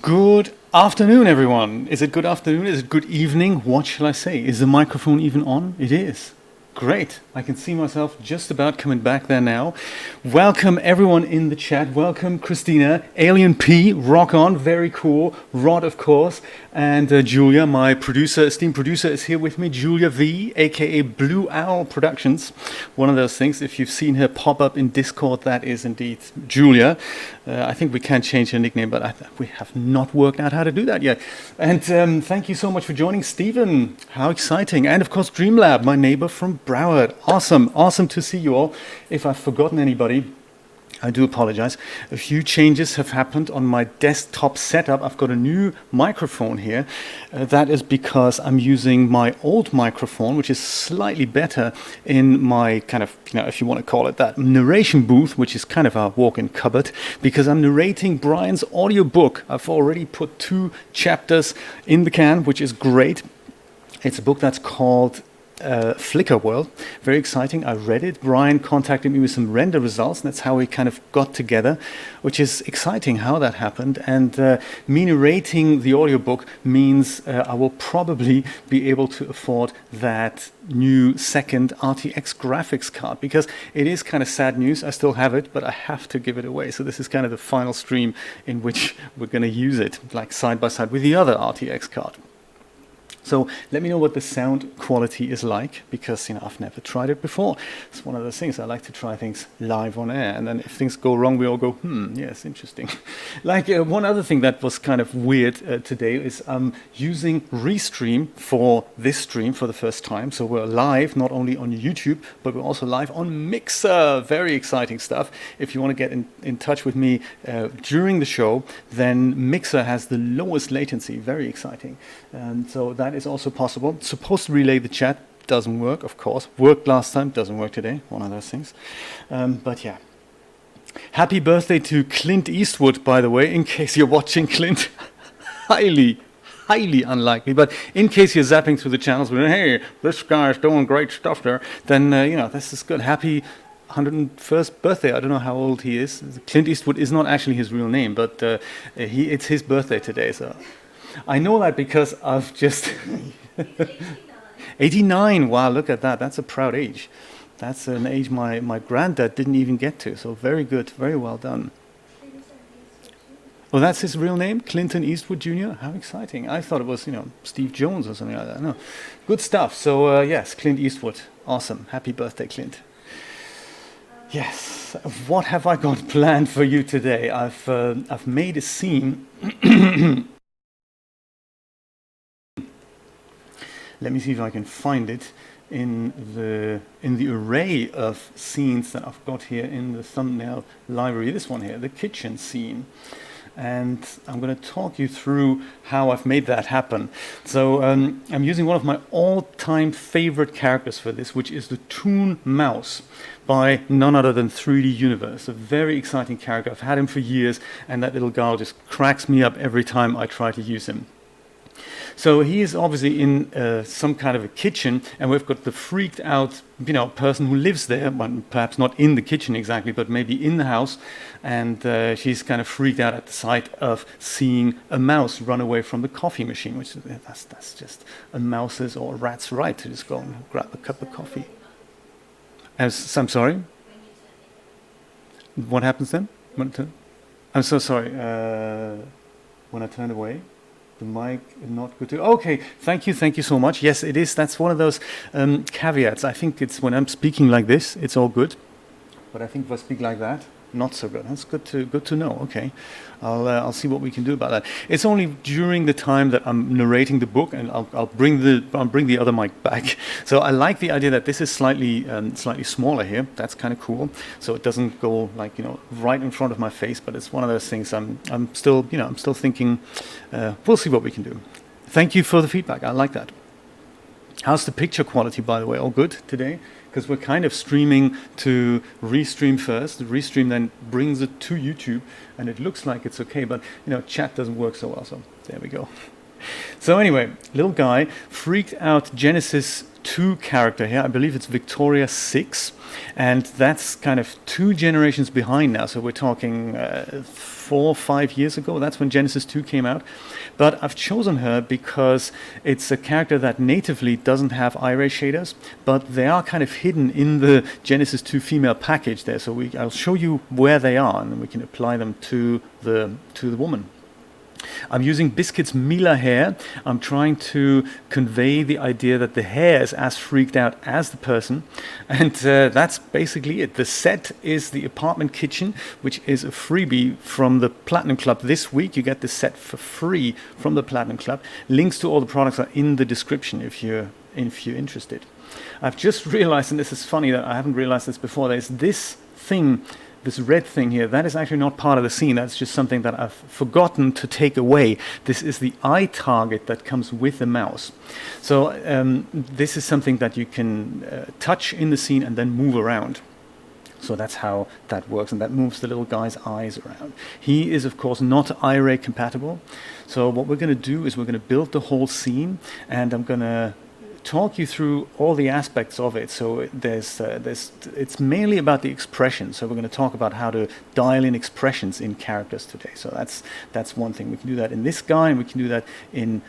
Good afternoon, everyone. Is it good afternoon? Is it good evening? What shall I say? Is the microphone even on? It is. Great. I can see myself just about coming back there now. Welcome everyone in the chat. Welcome Christina, Alien P, rock on, very cool. Rod, of course, and Julia, my producer, esteemed producer, is here with me. Julia V, aka Blue Owl Productions. One of those things, if you've seen her pop up in Discord, that is indeed Julia. I think we can change her nickname, but we have not worked out how to do that yet. And thank you so much for joining, Stephen. How exciting. And of course, Dreamlab, my neighbor from Broward. Awesome to see you all. If I've forgotten anybody, I do apologize. A few changes have happened on my desktop setup. I've got a new microphone here. That is because I'm using my old microphone, which is slightly better in my kind of, if you want to call it that, narration booth, which is kind of a walk-in cupboard, because I'm narrating Brian's audiobook. I've already put 2 chapters in the can, which is great. It's a book that's called Flicker World. Very exciting. I read it. Brian contacted me with some render results, and that's how we kind of got together, which is exciting how that happened. And me narrating the audiobook means I will probably be able to afford that new second RTX graphics card, because it is kind of sad news. I still have it, but I have to give it away. So this is kind of the final stream in which we're going to use it, like side by side with the other RTX card. So let me know what the sound quality is like, because I've never tried it before. It's one of those things. I like to try things live on air, and then if things go wrong, we all go, yes, interesting. Like one other thing that was kind of weird today is using Restream for this stream for the first time. So we're live not only on YouTube, but we're also live on Mixer. Very exciting stuff. If you want to get in touch with me during the show, then Mixer has the lowest latency. Very exciting. And so that is also possible. Supposed to relay the chat, doesn't work, of course. Worked last time, doesn't work today. One of those things. But yeah. Happy birthday to Clint Eastwood, by the way, in case you're watching, Clint. highly highly unlikely. But in case you're zapping through the channels, hey, this guy's doing great stuff there, then this is good. Happy 101st birthday. I don't know how old he is. Clint Eastwood is not actually his real name, but it's his birthday today. So I know that because I've just 89. Wow, look at that. That's a proud age. That's an age my granddad didn't even get to. So very good, very well done. Oh, that's his real name, Clinton Eastwood Jr. How exciting! I thought it was Steve Jones or something like that. No, good stuff. So yes, Clint Eastwood. Awesome. Happy birthday, Clint. Yes. What have I got planned for you today? I've made a scene. Let me see if I can find it in the array of scenes that I've got here in the thumbnail library. This one here, the kitchen scene. And I'm going to talk you through how I've made that happen. So I'm using one of my all-time favorite characters for this, which is the Toon mouse by none other than 3D Universe. A very exciting character. I've had him for years, and that little guy just cracks me up every time I try to use him. So he is obviously in some kind of a kitchen, and we've got the freaked out, person who lives there, but perhaps not in the kitchen exactly, but maybe in the house, and she's kind of freaked out at the sight of seeing a mouse run away from the coffee machine, which that's just a mouse's or a rat's right to just go and grab a cup of coffee. I'm sorry. What happens then? I'm so sorry. When I turn away. The mic is not good to. Okay, thank you so much. Yes, it is. That's one of those caveats. I think it's when I'm speaking like this, it's all good. But I think if I speak like that, not so good. That's good to know. Okay, I'll see what we can do about that. It's only during the time that I'm narrating the book, and I'll bring the other mic back. So I like the idea that this is slightly smaller here. That's kind of cool. So it doesn't go like right in front of my face. But it's one of those things. I'm still thinking. We'll see what we can do. Thank you for the feedback. I like that. How's the picture quality, by the way? All good today? Because we're kind of streaming to restream first. The restream then brings it to YouTube, and it looks like it's okay, but chat doesn't work so well, so there we go. So anyway, little guy, freaked out Genesis 2 character here. I believe it's Victoria 6, and that's kind of 2 generations behind now. So we're talking 4 or 5 years ago. That's when Genesis 2 came out. But I've chosen her because it's a character that natively doesn't have eye ray shaders, but they are kind of hidden in the Genesis 2 female package there. So I'll show you where they are, and then we can apply them to the woman. I'm using Biscuits' Mila hair. I'm trying to convey the idea that the hair is as freaked out as the person. And that's basically it. The set is the apartment kitchen, which is a freebie from the Platinum Club this week. You get the set for free from the Platinum Club. Links to all the products are in the description if you're interested. I've just realized, and this is funny that I haven't realized this before, there's this thing, this red thing here, that is actually not part of the scene. That's just something that I've forgotten to take away. This is the eye target that comes with the mouse. So this is something that you can touch in the scene and then move around. So that's how that works, and that moves the little guy's eyes around. He is, of course, not eye ray compatible. So what we're going to do is we're going to build the whole scene, and I'm going to talk you through all the aspects of it. So it's mainly about the expression. So we're going to talk about how to dial in expressions in characters today. So that's one thing. We can do that in this guy, and we can do that in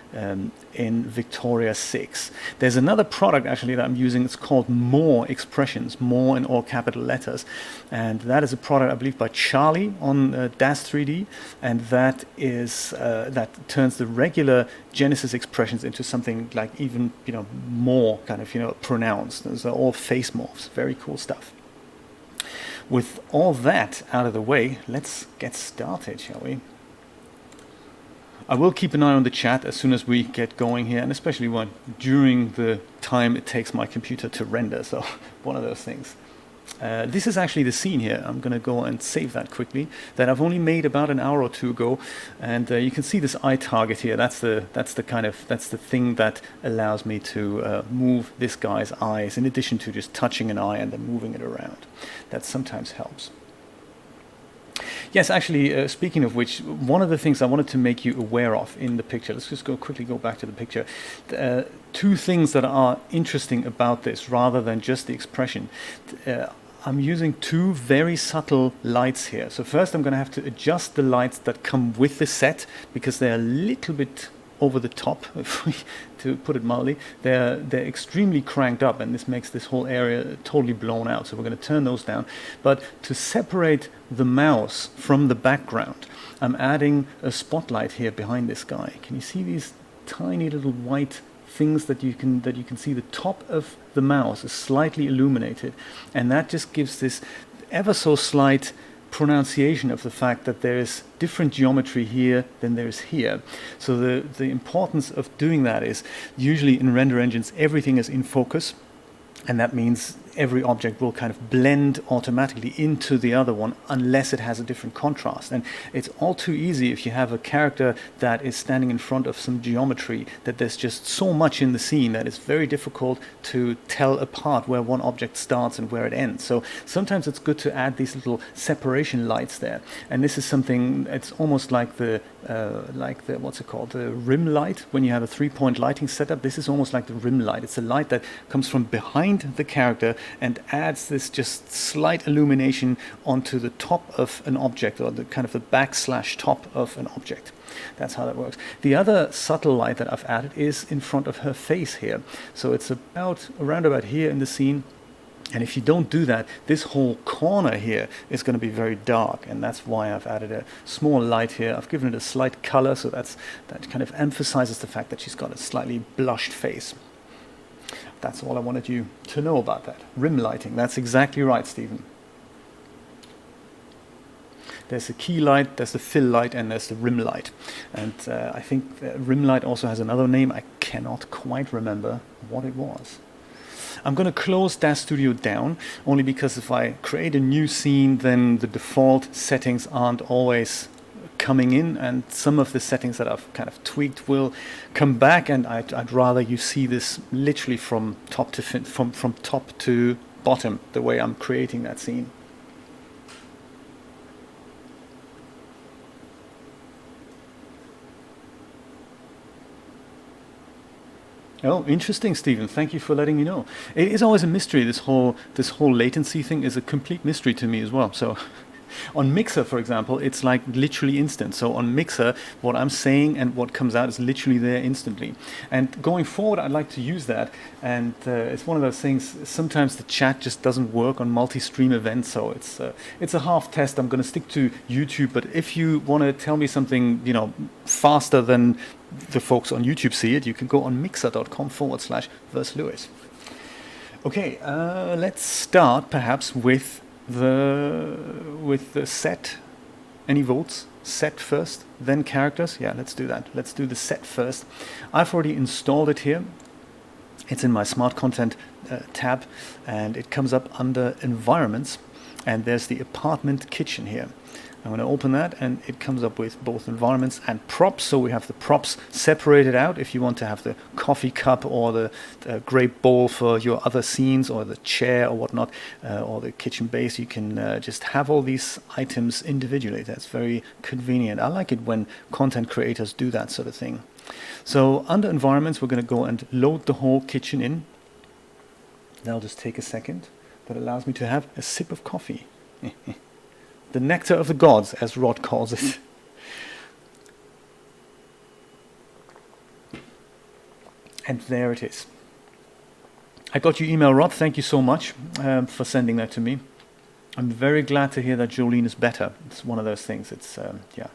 Victoria 6. There's another product actually that I'm using. It's called More Expressions, More in all capital letters, and that is a product I believe by Charlie on DAZ 3D, and that is that turns the regular Genesis expressions into something like even more kind of pronounced. Those are all face morphs. Very cool stuff. With all that out of the way, let's get started, shall we? I will keep an eye on the chat as soon as we get going here, and especially during the time it takes my computer to render. So one of those things. This is actually the scene here. I'm going to go and save that quickly. That I've only made about an hour or two ago, and you can see this eye target here. That's the thing that allows me to move this guy's eyes, in addition to just touching an eye and then moving it around. That sometimes helps. Yes, actually, speaking of which, one of the things I wanted to make you aware of in the picture, let's just quickly go back to the picture. Two things that are interesting about this, rather than just the expression. I'm using two very subtle lights here. So first I'm going to have to adjust the lights that come with the set, because they're a little bit over the top, to put it mildly. They're extremely cranked up, and this makes this whole area totally blown out. So we're going to turn those down. But to separate the mouse from the background, I'm adding a spotlight here behind this guy. Can you see these tiny little white things that you can see? The top of the mouse is slightly illuminated, and that just gives this ever so slight pronunciation of the fact that there is different geometry here than there is here. So the importance of doing that is, usually in render engines everything is in focus, and that means every object will kind of blend automatically into the other one unless it has a different contrast. And it's all too easy if you have a character that is standing in front of some geometry, that there's just so much in the scene that it's very difficult to tell apart where one object starts and where it ends. So sometimes it's good to add these little separation lights there. And this is something, it's almost like the what's it called, the rim light. When you have a 3-point lighting setup, this is almost like the rim light. It's a light that comes from behind the character and adds this just slight illumination onto the top of an object, or the kind of the backslash top of an object. That's how that works. The other subtle light that I've added is in front of her face here. So it's around about here in the scene. And if you don't do that, this whole corner here is going to be very dark, and that's why I've added a small light here. I've given it a slight color, so that kind of emphasizes the fact that she's got a slightly blushed face. That's all I wanted you to know about that. Rim lighting, that's exactly right, Stephen. There's a key light, there's the fill light, and there's the rim light. And I think the rim light also has another name. I cannot quite remember what it was. I'm going to close DAZ Studio down, only because if I create a new scene, then the default settings aren't always coming in, and some of the settings that I've kind of tweaked will come back, and I'd rather you see this literally from top to bottom, the way I'm creating that scene. Oh, interesting, Stephen. Thank you for letting me know. It is always a mystery. This whole latency thing is a complete mystery to me as well. So on Mixer, for example, it's like literally instant. So on Mixer, what I'm saying and what comes out is literally there instantly. And going forward, I'd like to use that. And it's one of those things, sometimes the chat just doesn't work on multi-stream events. So it's a half test. I'm going to stick to YouTube. But if you want to tell me something, faster than the folks on YouTube see it, you can go on mixer.com/VersLewis. Okay, let's start perhaps with the set. Any votes? Set first, then characters? Yeah, let's do that. Let's do the set first. I've already installed it here. It's in my Smart Content tab, and it comes up under Environments, and there's the Apartment Kitchen here. I'm going to open that, and it comes up with both environments and props. So we have the props separated out. If you want to have the coffee cup or the grape bowl for your other scenes, or the chair or whatnot, or the kitchen base, you can just have all these items individually. That's very convenient. I like it when content creators do that sort of thing. So under environments, we're going to go and load the whole kitchen in. That'll just take a second. That allows me to have a sip of coffee. The nectar of the gods, as Rod calls it. And there it is. I got your email, Rod. Thank you so much for sending that to me. I'm very glad to hear that Jolene is better. It's one of those things. It's, yeah.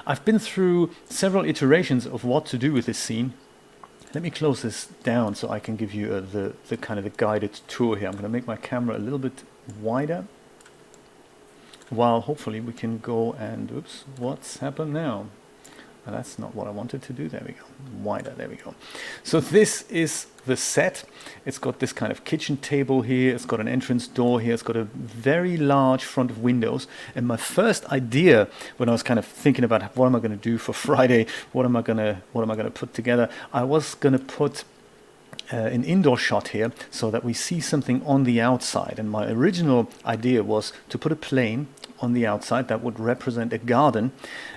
I've been through several iterations of what to do with this scene. Let me close this down so I can give you the kind of the guided tour here. I'm going to make my camera a little bit wider, while hopefully we can go and, oops, what's happened now? Well, that's not what I wanted to do. There we go. Wider, there we go. So this is the set. It's got this kind of kitchen table here. It's got an entrance door here. It's got a very large front of windows. And my first idea, when I was kind of thinking about what am I going to do for Friday, what am I going to put together, I was going to put an indoor shot here so that we see something on the outside. And my original idea was to put a plane on the outside that would represent a garden.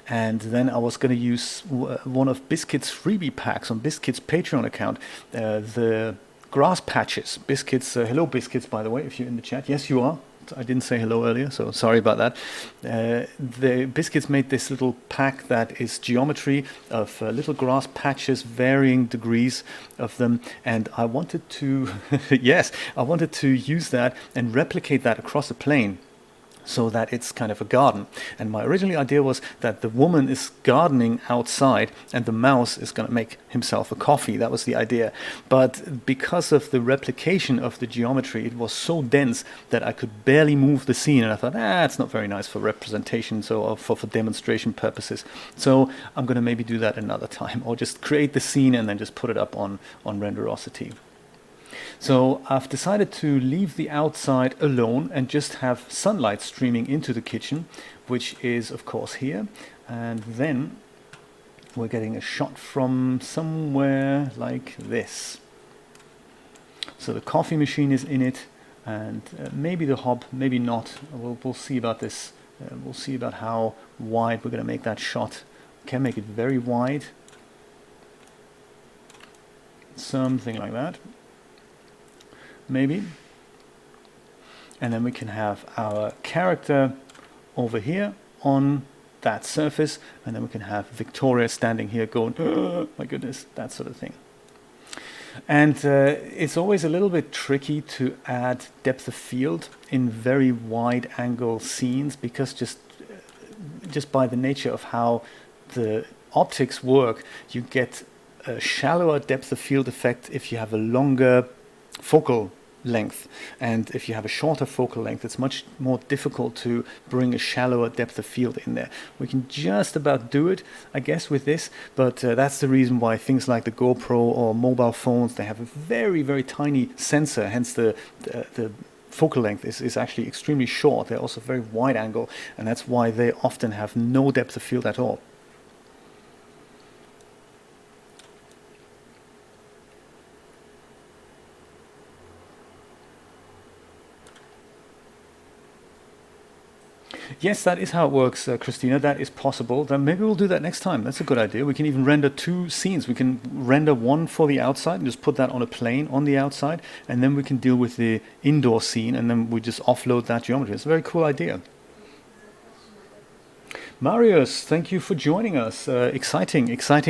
And then I was going to use one of Biscuits' freebie packs on Biscuits' Patreon account, the grass patches. Biscuits, hello Biscuits, by the way, if you're in the chat. Yes, you are. I didn't say hello earlier, so sorry about that. The Biscuits made this little pack that is geometry of little grass patches, varying degrees of them, and I wanted to, yes, I wanted to use that and replicate that across a plane, so that it's kind of a garden. And my original idea was that the woman is gardening outside and the mouse is going to make himself a coffee. That was the idea. But because of the replication of the geometry, it was so dense that I could barely move the scene. And I thought, it's not very nice for representation, so for demonstration purposes. So I'm going to maybe do that another time, or just create the scene and then just put it up on Renderosity. So I've decided to leave the outside alone and just have sunlight streaming into the kitchen, which is of course here. And then we're getting a shot from somewhere like this. So the coffee machine is in it, and maybe the hob, maybe not. We'll see about this. We'll see about how wide we're going to make that shot. We can make it very wide. Something like that. Maybe. And then we can have our character over here on that surface, and then we can have Victoria standing here going, oh, my goodness, that sort of thing. And it's always a little bit tricky to add depth of field in very wide angle scenes, because just by the nature of how the optics work, you get a shallower depth of field effect if you have a longer focal length, and if you have a shorter focal length, it's much more difficult to bring a shallower depth of field in there. We can just about do it, I guess, with this, but that's the reason why things like the GoPro or mobile phones, they have a very, very tiny sensor, hence the focal length is actually extremely short. They're also very wide angle, and that's why they often have no depth of field at all. Yes, that is how it works, Christina. That is possible. Then maybe we'll do that next time. That's a good idea. We can even render two scenes. We can render one for the outside and just put that on a plane on the outside, and then we can deal with the indoor scene, and then we just offload that geometry. It's a very cool idea. Marius, thank you for joining us. Exciting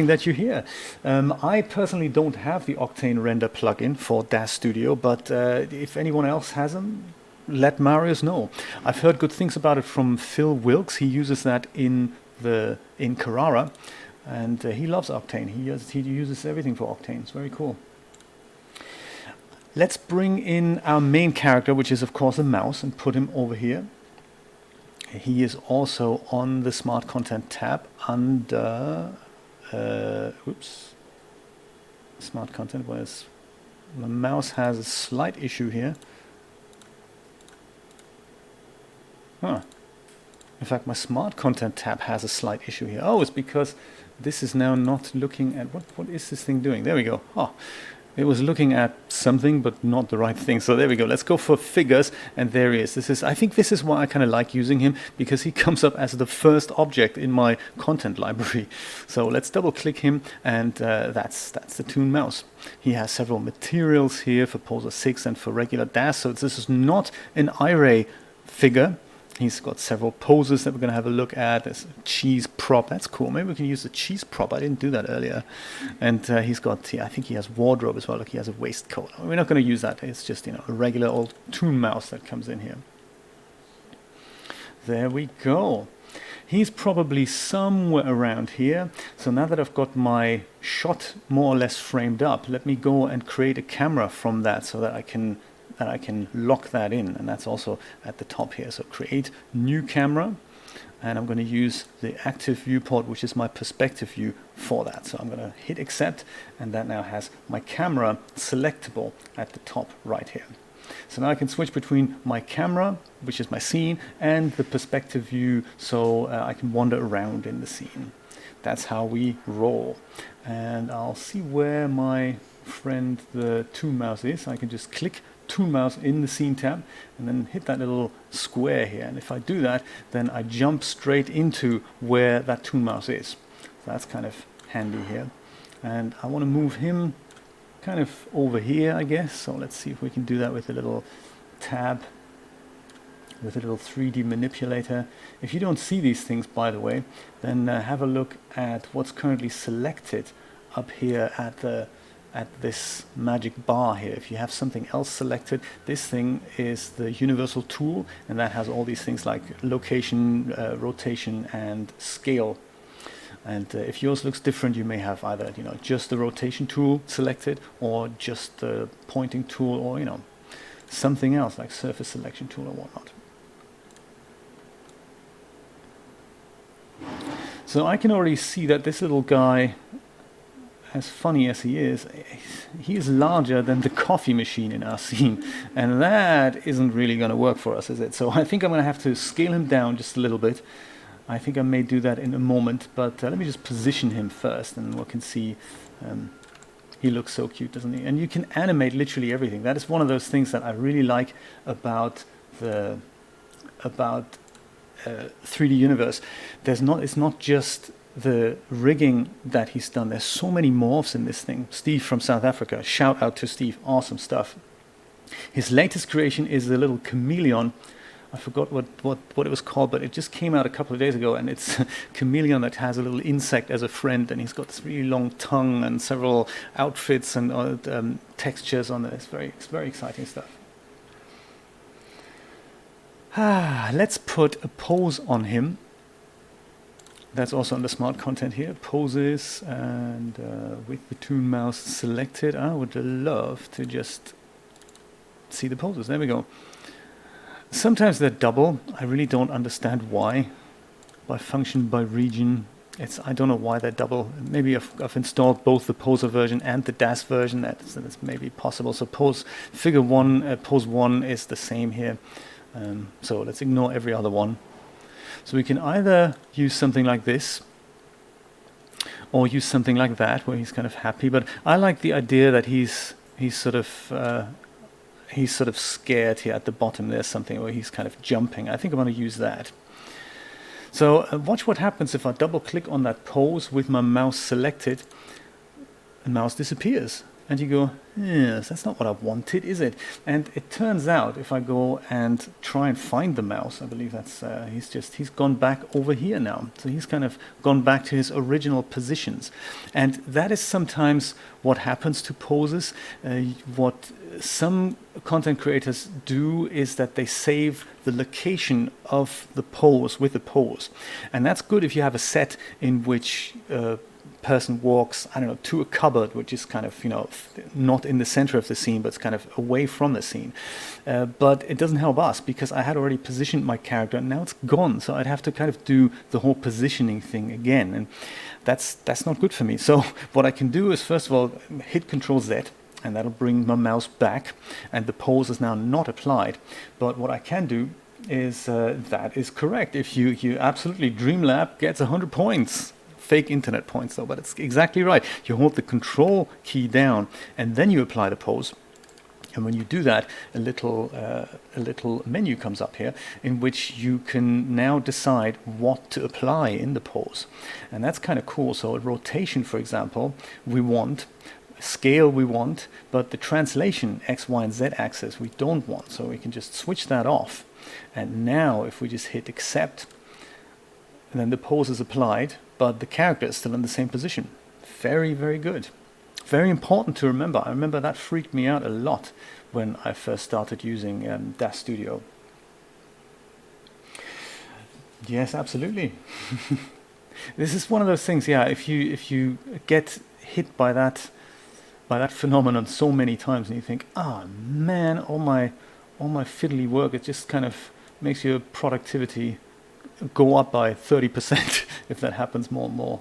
that you're here. I personally don't have the Octane render plugin for DAZ Studio, but if anyone else has them, let Marius know. I've heard good things about it from Phil Wilkes. He uses that in Carrara, and he loves Octane. He uses everything for Octane. It's very cool. Let's bring in our main character, which is of course a mouse, and put him over here. He is also on the Smart Content tab under Smart Content. Whereas the mouse has a slight issue here. In fact, my Smart Content tab has a slight issue here. Oh, it's because this is now not looking at... What is this thing doing? There we go. Oh, it was looking at something, but not the right thing. So there we go. Let's go for figures, and there he is. I think this is why I kind of like using him, because he comes up as the first object in my content library. So let's double-click him, and that's the Toon mouse. He has several materials here for Poser 6 and for regular DAZ. So this is not an iRay figure. He's got several poses that we're going to have a look at. There's a cheese prop. That's cool. Maybe we can use the cheese prop. I didn't do that earlier. And he's got, I think he has wardrobe as well. Look, he has a waistcoat. We're not going to use that. It's just, a regular old Toon mouse that comes in here. There we go. He's probably somewhere around here. So now that I've got my shot more or less framed up, let me go and create a camera from that so that I can lock that in, and that's also at the top here. So create new camera, and I'm going to use the active viewport, which is my perspective view for that. So I'm going to hit accept, and that now has my camera selectable at the top right here. So now I can switch between my camera, which is my scene, and the perspective view, so I can wander around in the scene. That's how we roll. And I'll see where my friend the Toon mouse is. I can just click Toon mouse in the scene tab, and then hit that little square here. And if I do that, then I jump straight into where that Toon mouse is. So that's kind of handy here. And I want to move him kind of over here, I guess. So let's see if we can do that with a little tab, with a little 3D manipulator. If you don't see these things, by the way, then have a look at what's currently selected up here at this magic bar here. If you have something else selected, this thing is the universal tool, and that has all these things like location, rotation, and scale. And if yours looks different, you may have either just the rotation tool selected, or just the pointing tool, or something else like surface selection tool or whatnot. So I can already see that this little guy, as funny as he is larger than the coffee machine in our scene, and that isn't really going to work for us, is it? So I think I'm going to have to scale him down just a little bit. I think I may do that in a moment, but let me just position him first, and we can see he looks so cute, doesn't he? And you can animate literally everything. That is one of those things that I really like about 3D Universe. It's not just the rigging that he's done. There's so many morphs in this thing. Steve from South Africa, shout out to Steve, awesome stuff. His latest creation is the little chameleon. I forgot what it was called, but it just came out a couple of days ago, and it's a chameleon that has a little insect as a friend, and he's got this really long tongue and several outfits and textures on it. It's very exciting stuff. Let's put a pose on him. That's also under smart content here, poses, and with the Toon mouse selected, I would love to just see the poses. There we go. Sometimes they're double. I really don't understand why. By function, by region, I don't know why they're double. Maybe I've installed both the poser version and the DAZ version. That's maybe possible. So figure 1, pose 1 is the same here. So let's ignore every other one. So we can either use something like this, or use something like that, where he's kind of happy. But I like the idea that he's sort of scared here at the bottom. There's something where he's kind of jumping. I think I'm going to use that. So watch what happens if I double click on that pose with my mouse selected, and mouse disappears. And you go, yes, that's not what I wanted, is it? And it turns out, if I go and try and find the mouse, I believe that's he's gone back over here now. So he's kind of gone back to his original positions. And that is sometimes what happens to poses. What some content creators do is that they save the location of the pose with the pose. And that's good if you have a set in which person walks, I don't know, to a cupboard, which is kind of, not in the center of the scene, but it's kind of away from the scene. But it doesn't help us, because I had already positioned my character, and now it's gone. So I'd have to kind of do the whole positioning thing again, and that's not good for me. So what I can do is, first of all, hit Control Z, and that'll bring my mouse back, and the pose is now not applied. But what I can do is, that is correct. If you absolutely, Dreamlab gets 100 points. Fake internet points though, but it's exactly right. You hold the Control key down, and then you apply the pose. And when you do that, a little menu comes up here in which you can now decide what to apply in the pose. And that's kind of cool. So a rotation, for example, we want. Scale we want, but the translation X, Y, and Z axis we don't want. So we can just switch that off. And now if we just hit accept, and then the pose is applied, but the character is still in the same position. Very, very good. Very important to remember. I remember that freaked me out a lot when I first started using DAZ Studio. Yes, absolutely. This is one of those things, yeah, if you get hit by that phenomenon so many times, and you think, man, all my fiddly work, it just kind of makes your productivity go up by 30% if that happens more and more.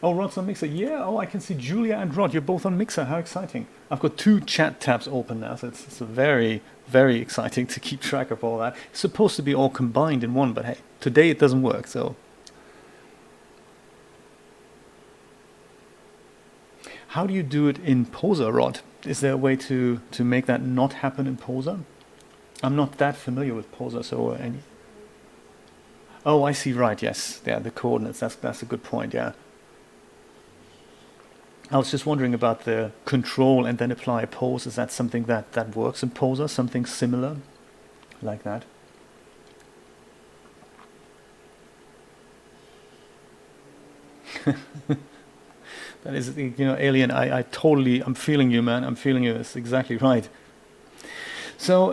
Oh, Rod's on Mixer. Yeah, I can see Julia and Rod. You're both on Mixer. How exciting. I've got 2 chat tabs open now, so it's very, very exciting to keep track of all that. It's supposed to be all combined in one, but hey, today it doesn't work, so. How do you do it in Poser, Rod? Is there a way to make that not happen in Poser? I'm not that familiar with Poser, so any... Oh, I see, right, yes. Yeah, the coordinates, that's a good point, yeah. I was just wondering about the control and then apply a pose. Is that something that works in Poser, something similar like that? That is, Alien, I'm feeling you, man. I'm feeling you. That's exactly right. So,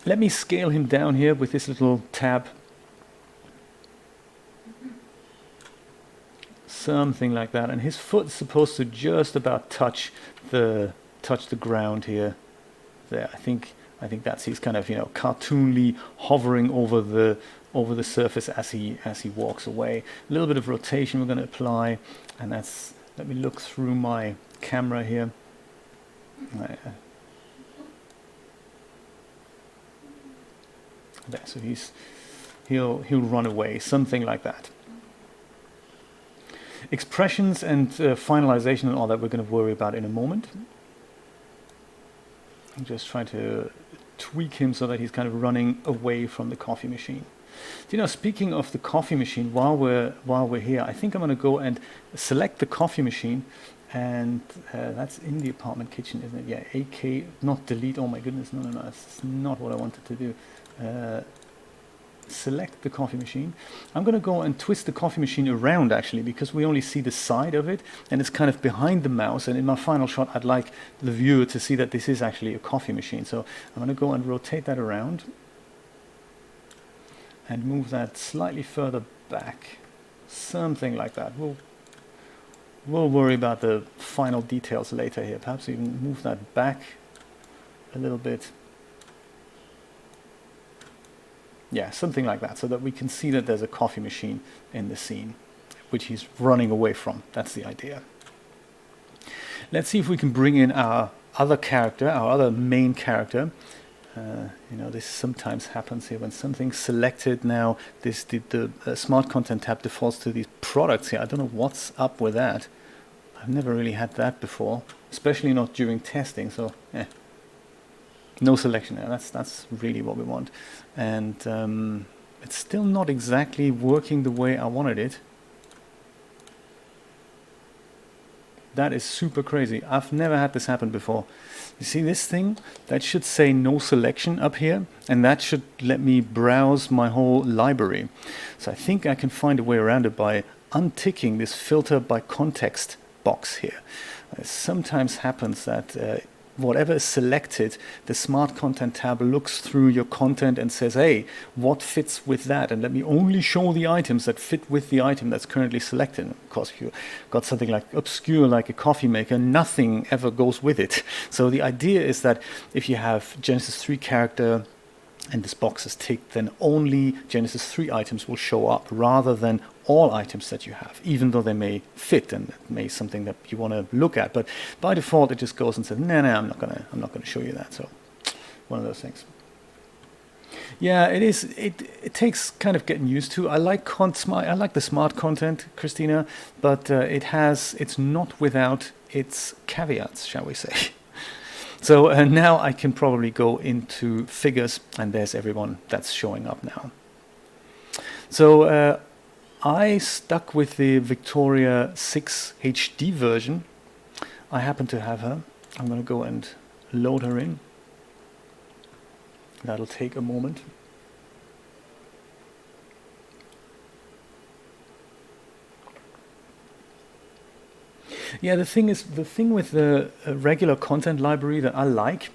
let me scale him down here with this little tab. Something like that. And his foot's supposed to just about touch the ground here. There, I think that's, he's kind of, cartoonly hovering over the surface as he walks away. A little bit of rotation we're going to apply, and that's, let me look through my camera here. There, so he'll run away, something like that. Expressions and finalization and all that we're going to worry about in a moment. I'm just trying to tweak him so that he's kind of running away from the coffee machine. Speaking of the coffee machine, while we're here, I think I'm going to go and select the coffee machine, and that's in the apartment kitchen, isn't it? Yeah, AK, not delete. Oh my goodness, no, that's not what I wanted to do. Select the coffee machine. I'm going to go and twist the coffee machine around, actually, because we only see the side of it, and it's kind of behind the mouse, and in my final shot I'd like the viewer to see that this is actually a coffee machine. So I'm going to go and rotate that around and move that slightly further back, something like that. We'll worry about the final details later here. Perhaps even move that back a little bit. Yeah, something like that, so that we can see that there's a coffee machine in the scene, which he's running away from. That's the idea. Let's see if we can bring in our other character, our other main character. This sometimes happens here when something's selected. Now, the Smart Content tab defaults to these products here. I don't know what's up with that. I've never really had that before, especially not during testing. So, no selection there. That's really what we want, and it's still not exactly working the way I wanted it. That is super crazy. I've never had this happen before. You see this thing? That should say no selection up here, and that should let me browse my whole library. So I think I can find a way around it by unticking this filter by context box here. It sometimes happens that whatever is selected, the Smart Content tab looks through your content and says, hey, what fits with that? And let me only show the items that fit with the item that's currently selected. Of course, if you've got something like obscure, like a coffee maker, nothing ever goes with it. So the idea is that if you have Genesis 3 character and this box is ticked, then only Genesis 3 items will show up rather than all items that you have, even though they may fit and it may something that you want to look at. But by default, it just goes and says, no, I'm not gonna show you that. So one of those things. Yeah, it is. It takes kind of getting used to. I like the smart content, Christina, but it's not without its caveats, shall we say. So now I can probably go into figures, and there's everyone that's showing up now. So I stuck with the Victoria 6 HD version. I happen to have her. I'm going to go and load her in. That'll take a moment. Yeah, the thing with the regular content library that I like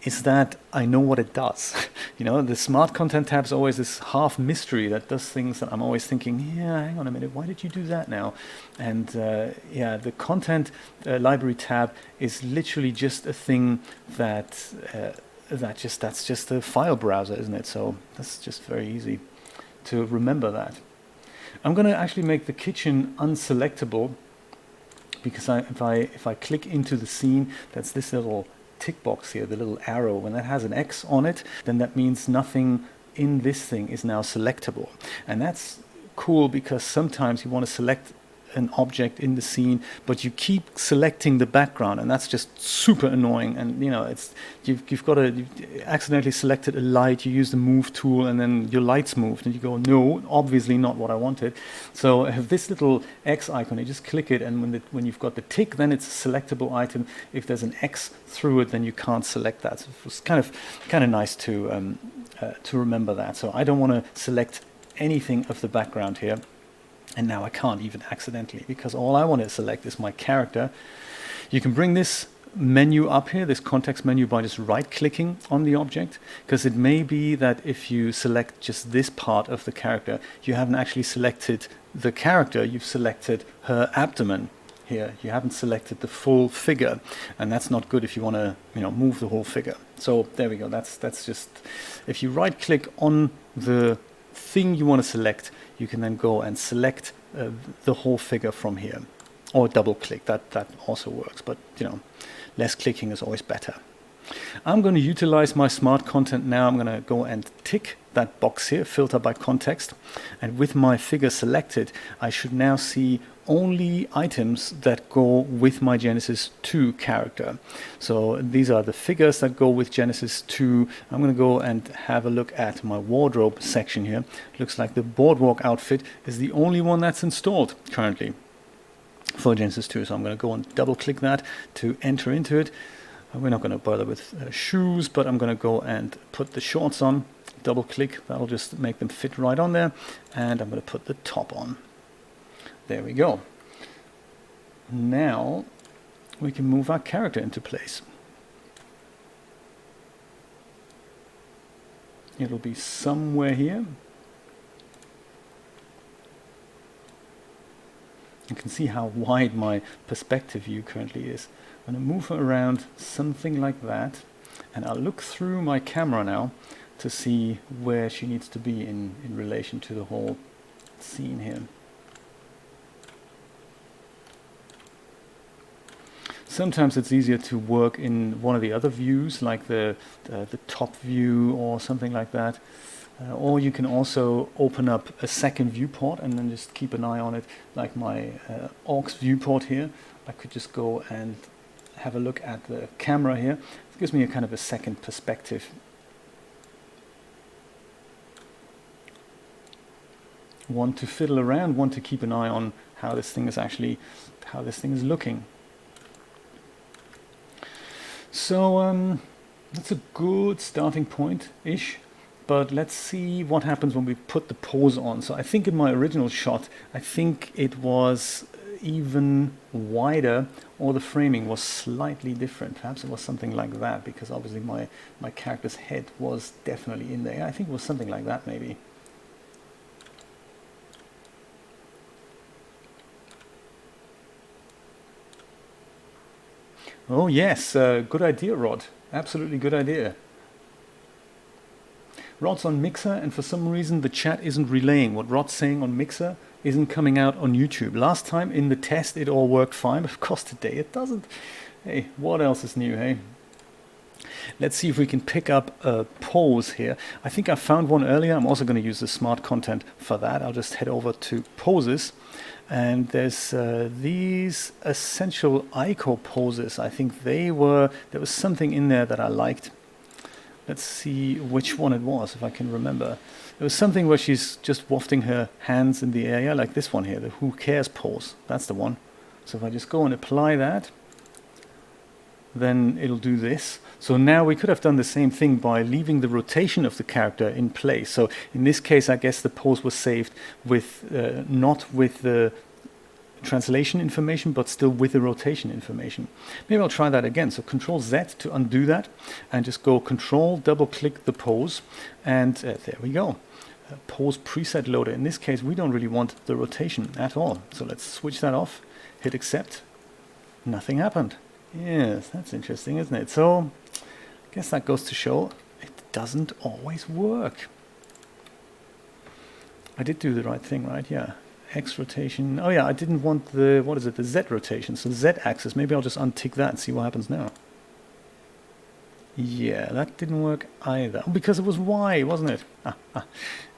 is that I know what it does. The Smart Content tab is always this half mystery that does things that I'm always thinking, yeah, hang on a minute, why did you do that now? And the Content library tab is literally just a thing that's just a file browser, isn't it? So that's just very easy to remember that. I'm going to actually make the kitchen unselectable, because if I click into the scene, that's this little tick box here, the little arrow. When that has an X on it, then that means nothing in this thing is now selectable. And that's cool because sometimes you want to select an object in the scene, but you keep selecting the background, and that's just super annoying. And you know, it's you've accidentally selected a light, you use the move tool, and then your light's moved, and you go, no, obviously not what I wanted. So I have this little X icon. You just click it, and when you've got the tick, then it's a selectable item. If there's an X through it, then you can't select that. So it's kind of nice to remember that. So I don't want to select anything of the background here, and now I can't even accidentally, because all I want to select is my character. You can bring this menu up here, this context menu, by just right clicking on the object, because it may be that if you select just this part of the character, you haven't actually selected the character, you've selected her abdomen here. You haven't selected the full figure, and that's not good if you want to, you know, move the whole figure. So there we go. That's just, if you right click on the thing you want to select, you can then go and select the whole figure from here, or double click. That also works, but you know, less clicking is always better. I'm going to utilize my smart content now. I'm going to go and tick that box here, filter by context, and with my figure selected, I should now see only items that go with my Genesis 2 character. So these are the figures that go with Genesis 2. I'm going to go and have a look at my wardrobe section here. Looks like the boardwalk outfit is the only one that's installed currently for Genesis 2. So I'm going to go and double click that to enter into it. We're not going to bother with shoes, but I'm going to go and put the shorts on. Double click, that'll just make them fit right on there. And I'm going to put the top on. There we go. Now we can move our character into place. It'll be somewhere here. You can see how wide my perspective view currently is. I'm going to move her around something like that, and I'll look through my camera now to see where she needs to be in relation to the whole scene here. Sometimes it's easier to work in one of the other views, like the top view or something like that. Or you can also open up a second viewport and then just keep an eye on it, like my aux viewport here. I could just go and have a look at the camera here. It gives me a kind of a second perspective. One to fiddle around, one to keep an eye on how this thing is looking. So that's a good starting point-ish, but let's see what happens when we put the pose on. So I think in my original shot, I think it was even wider, or the framing was slightly different. Perhaps it was something like that, because obviously my character's head was definitely in there. I think it was something like that maybe. Oh yes, good idea, Rod. Absolutely good idea. Rod's on Mixer, and for some reason the chat isn't relaying. What Rod's saying on Mixer isn't coming out on YouTube. Last time in the test it all worked fine, but of course today it doesn't. Hey, what else is new, hey? Let's see if we can pick up a pose here. I think I found one earlier. I'm also going to use the smart content for that. I'll just head over to poses. And there's these essential Ico poses. I think there was something in there that I liked. Let's see which one it was, if I can remember. It was something where she's just wafting her hands in the air, yeah, like this one here, the who cares pose. That's the one. So if I just go and apply that, then it'll do this. So now we could have done the same thing by leaving the rotation of the character in place. So in this case, I guess the pose was saved with not with the translation information, but still with the rotation information. Maybe I'll try that again. So Control Z to undo that, and just go Control, double click the pose, and there we go. Pose preset loader. In this case, we don't really want the rotation at all. So let's switch that off, hit accept. Nothing happened. Yes, that's interesting, isn't it? So I guess that goes to show it doesn't always work. I did do the right thing, right? Yeah. X rotation. Oh yeah, I didn't want the, what is it, the Z rotation. So the Z axis, maybe I'll just untick that and see what happens now. Yeah, that didn't work either. Because it was Y, wasn't it?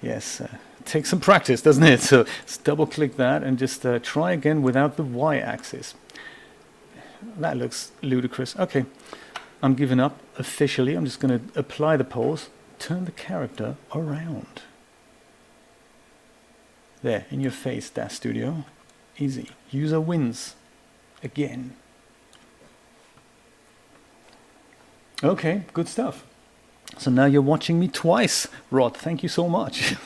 Yes, takes some practice, doesn't it? So let's double click that and just try again without the Y axis. That looks ludicrous. Okay, I'm giving up officially. I'm just going to apply the pose, turn the character around. There, in your face, DAZ Studio. Easy. User wins. Again. Okay, good stuff. So now you're watching me twice, Rod. Thank you so much.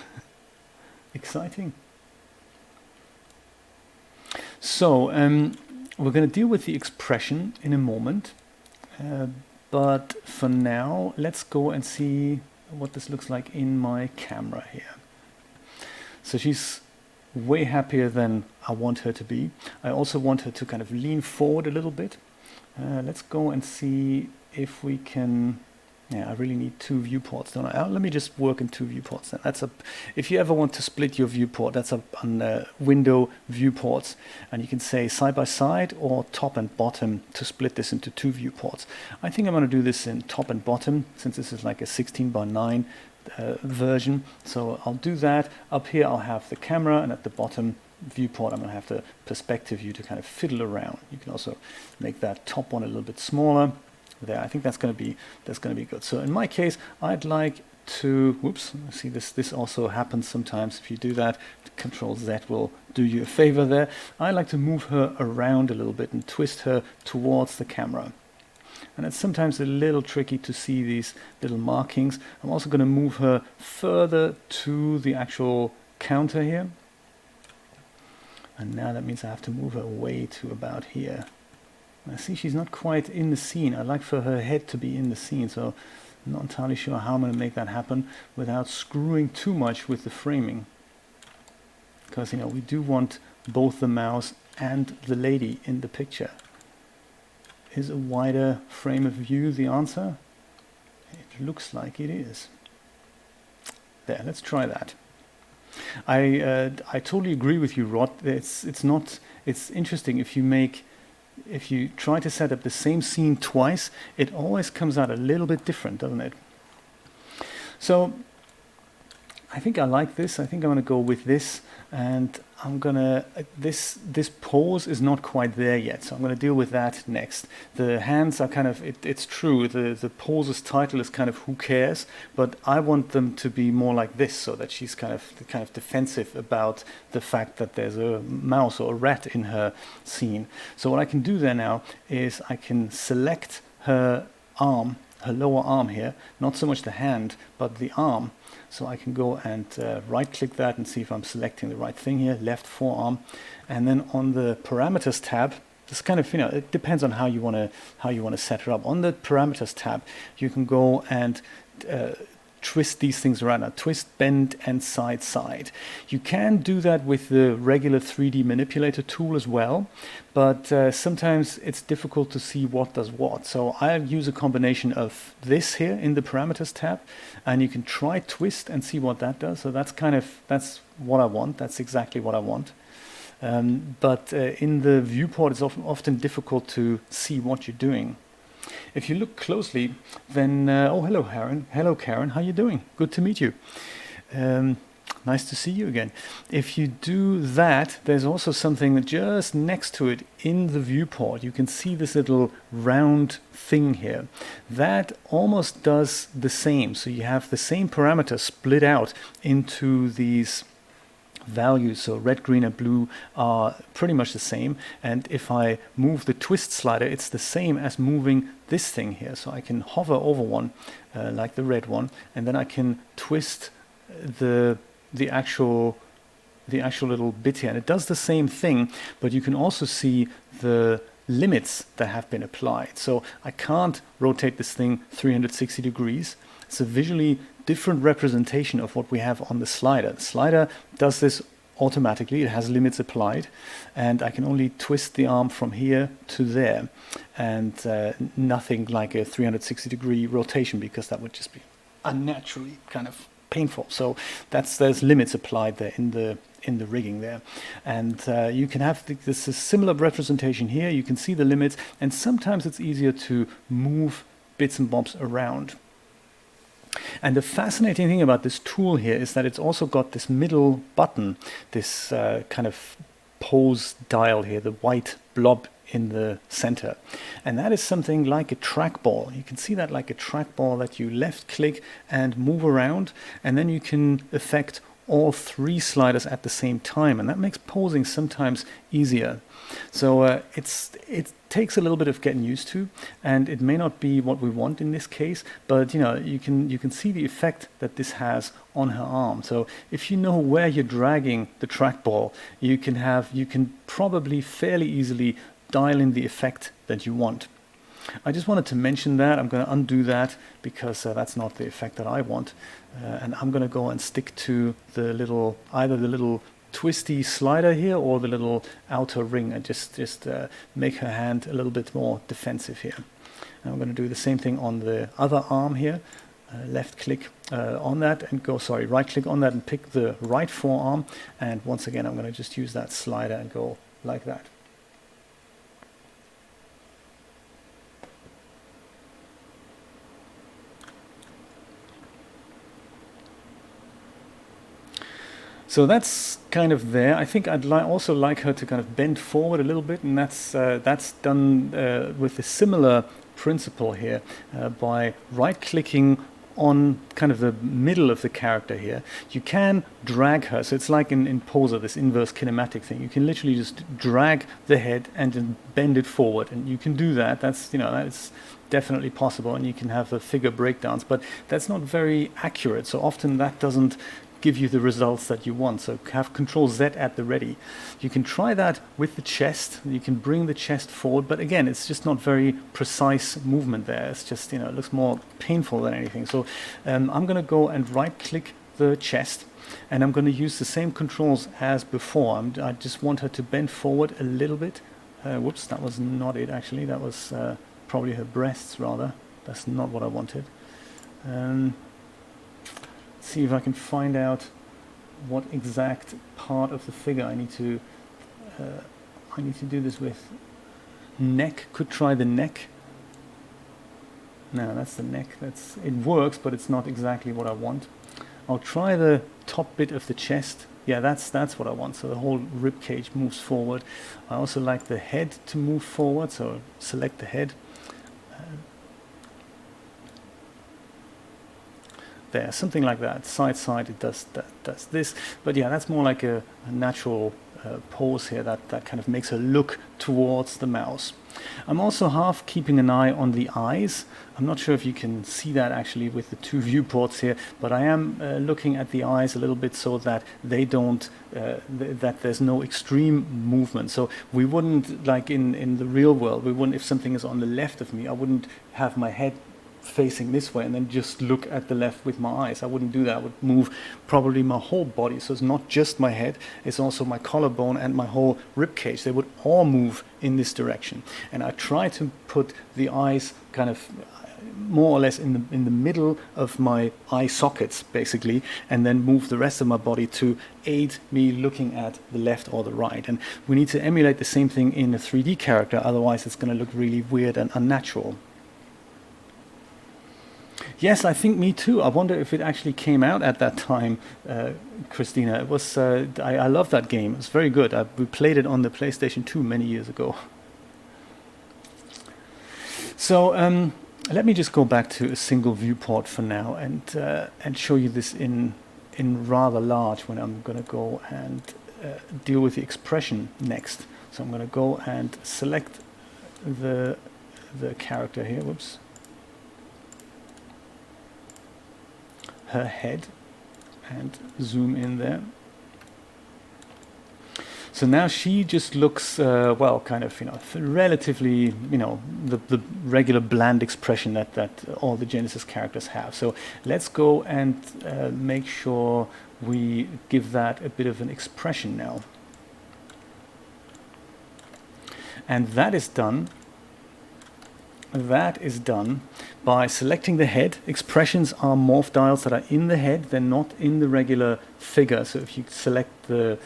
Exciting. So, we're going to deal with the expression in a moment. But for now, let's go and see what this looks like in my camera here. So she's way happier than I want her to be. I also want her to kind of lean forward a little bit. Let's go and see if we can. Yeah, I really need two viewports, don't I? Let me just work in two viewports then. That's up. If you ever want to split your viewport, that's up on window viewports, and you can say side by side or top and bottom to split this into two viewports. I think I'm going to do this in top and bottom since this is like a 16:9 version. So I'll do that. Up here I'll have the camera, and at the bottom viewport I'm going to have the perspective view to kind of fiddle around. You can also make that top one a little bit smaller. There, I think that's going to be good. So in my case, I'd like to. Whoops! See this. This also happens sometimes. If you do that, Control Z will do you a favor there. I like to move her around a little bit and twist her towards the camera. And it's sometimes a little tricky to see these little markings. I'm also going to move her further to the actual counter here. And now that means I have to move her way to about here. I see she's not quite in the scene. I'd like for her head to be in the scene, so I'm not entirely sure how I'm going to make that happen without screwing too much with the framing. Because, you know, we do want both the mouse and the lady in the picture. Is a wider frame of view the answer? It looks like it is. There, let's try that. I totally agree with you, Rod. It's interesting if you try to set up the same scene twice, it always comes out a little bit different, doesn't it? So I think I like this. I think I'm going to go with this, and I'm going to this pose is not quite there yet, so I'm going to deal with that next. The hands are kind of it's true. The pose's title is kind of who cares, but I want them to be more like this, so that she's kind of defensive about the fact that there's a mouse or a rat in her scene. So what I can do there now is I can select her arm, her lower arm here, not so much the hand, but the arm. So I can go and right-click that and see if I'm selecting the right thing here, left forearm, and then on the parameters tab, this kind of, you know, it depends on how you want to set her up. On the parameters tab, you can go and twist these things around. Now, twist, bend, and side. You can do that with the regular 3D manipulator tool as well, but sometimes it's difficult to see what does what. So I use a combination of this here in the parameters tab, and you can try twist and see what that does. So that's what I want. That's exactly what I want. But in the viewport, it's often difficult to see what you're doing. If you look closely, then oh, hello, Karen. Hello, Karen. How you doing? Good to meet you. Nice to see you again. If you do that, there's also something just next to it in the viewport. You can see this little round thing here. That almost does the same. So you have the same parameters split out into these values. So red, green, and blue are pretty much the same. And if I move the twist slider, it's the same as moving this thing here. So I can hover over one, like the red one, and then I can twist the actual little bit here. And it does the same thing, but you can also see the limits that have been applied. So I can't rotate this thing 360 degrees. It's a visually different representation of what we have on the slider. The slider does this automatically. It has limits applied, and I can only twist the arm from here to there, and nothing like a 360 degree rotation, because that would just be unnaturally kind of painful. So there's limits applied there in the rigging there, and you can have this similar representation here. You can see the limits, and sometimes it's easier to move bits and bobs around. And the fascinating thing about this tool here is that it's also got this middle button, this kind of pose dial here, the white blob in the center. And that is something like a trackball. You can see that like a trackball that you left click and move around, and then you can affect all 3 sliders at the same time, and that makes posing sometimes easier. So it takes a little bit of getting used to, and it may not be what we want in this case, but you can see the effect that this has on her arm. So if you know where you're dragging the trackball, you can probably fairly easily dial in the effect that you want. I just wanted to mention that. I'm going to undo that because that's not the effect that I want. And I'm going to go and stick to the little, either the little twisty slider here or the little outer ring, and just make her hand a little bit more defensive here. And I'm going to do the same thing on the other arm here. Left click on that and go, sorry, right click on that and pick the right forearm. And once again, I'm going to just use that slider and go like that. So that's kind of there. I think I'd also like her to kind of bend forward a little bit, and that's done with a similar principle here by right-clicking on kind of the middle of the character here. You can drag her, so it's like in Poser, this inverse kinematic thing. You can literally just drag the head and then bend it forward, and you can do that. That's that's definitely possible, and you can have the figure breakdowns, but that's not very accurate. So often that doesn't give you the results that you want. So have Control Z at the ready. You can try that with the chest. You can bring the chest forward, but again, it's just not very precise movement there. It's just, it looks more painful than anything. So I'm going to go and right click the chest, and I'm going to use the same controls as before. I just want her to bend forward a little bit. Whoops, that was not it actually. That was probably her breasts rather. That's not what I wanted. See if I can find out what exact part of the figure I need to do this with. Neck, could try the neck. No, that's the neck. It works, but it's not exactly what I want. I'll try the top bit of the chest. Yeah, that's what I want. So the whole rib cage moves forward. I also like the head to move forward, so select the head. There, something like that. Side, it does this. But yeah, that's more like a natural pose here that kind of makes her look towards the mouse. I'm also half keeping an eye on the eyes. I'm not sure if you can see that actually with the 2 viewports here, but I am looking at the eyes a little bit so that they don't, that there's no extreme movement. So we wouldn't, like in the real world, if something is on the left of me, I wouldn't have my head facing this way and then just look at the left with my eyes. I wouldn't do that. I would move probably my whole body. So it's not just my head, it's also my collarbone and my whole rib cage. They would all move in this direction. And I try to put the eyes kind of more or less in the middle of my eye sockets basically, and then move the rest of my body to aid me looking at the left or the right. And we need to emulate the same thing in a 3D character, otherwise it's going to look really weird and unnatural. Yes, I think me too. I wonder if it actually came out at that time, Christina. It was. I love that game. It's very good. We played it on the PlayStation 2 many years ago. So let me just go back to a single viewport for now and show you this in rather large when I'm going to go and deal with the expression next. So I'm going to go and select the character here. Whoops. Her head and zoom in there. So now she just looks well, kind of relatively the regular bland expression that all the Genesis characters have. So let's go and make sure we give that a bit of an expression now. And that is done. That is done by selecting the head. Expressions are morph dials that are in the head, they're not in the regular figure. So if you select the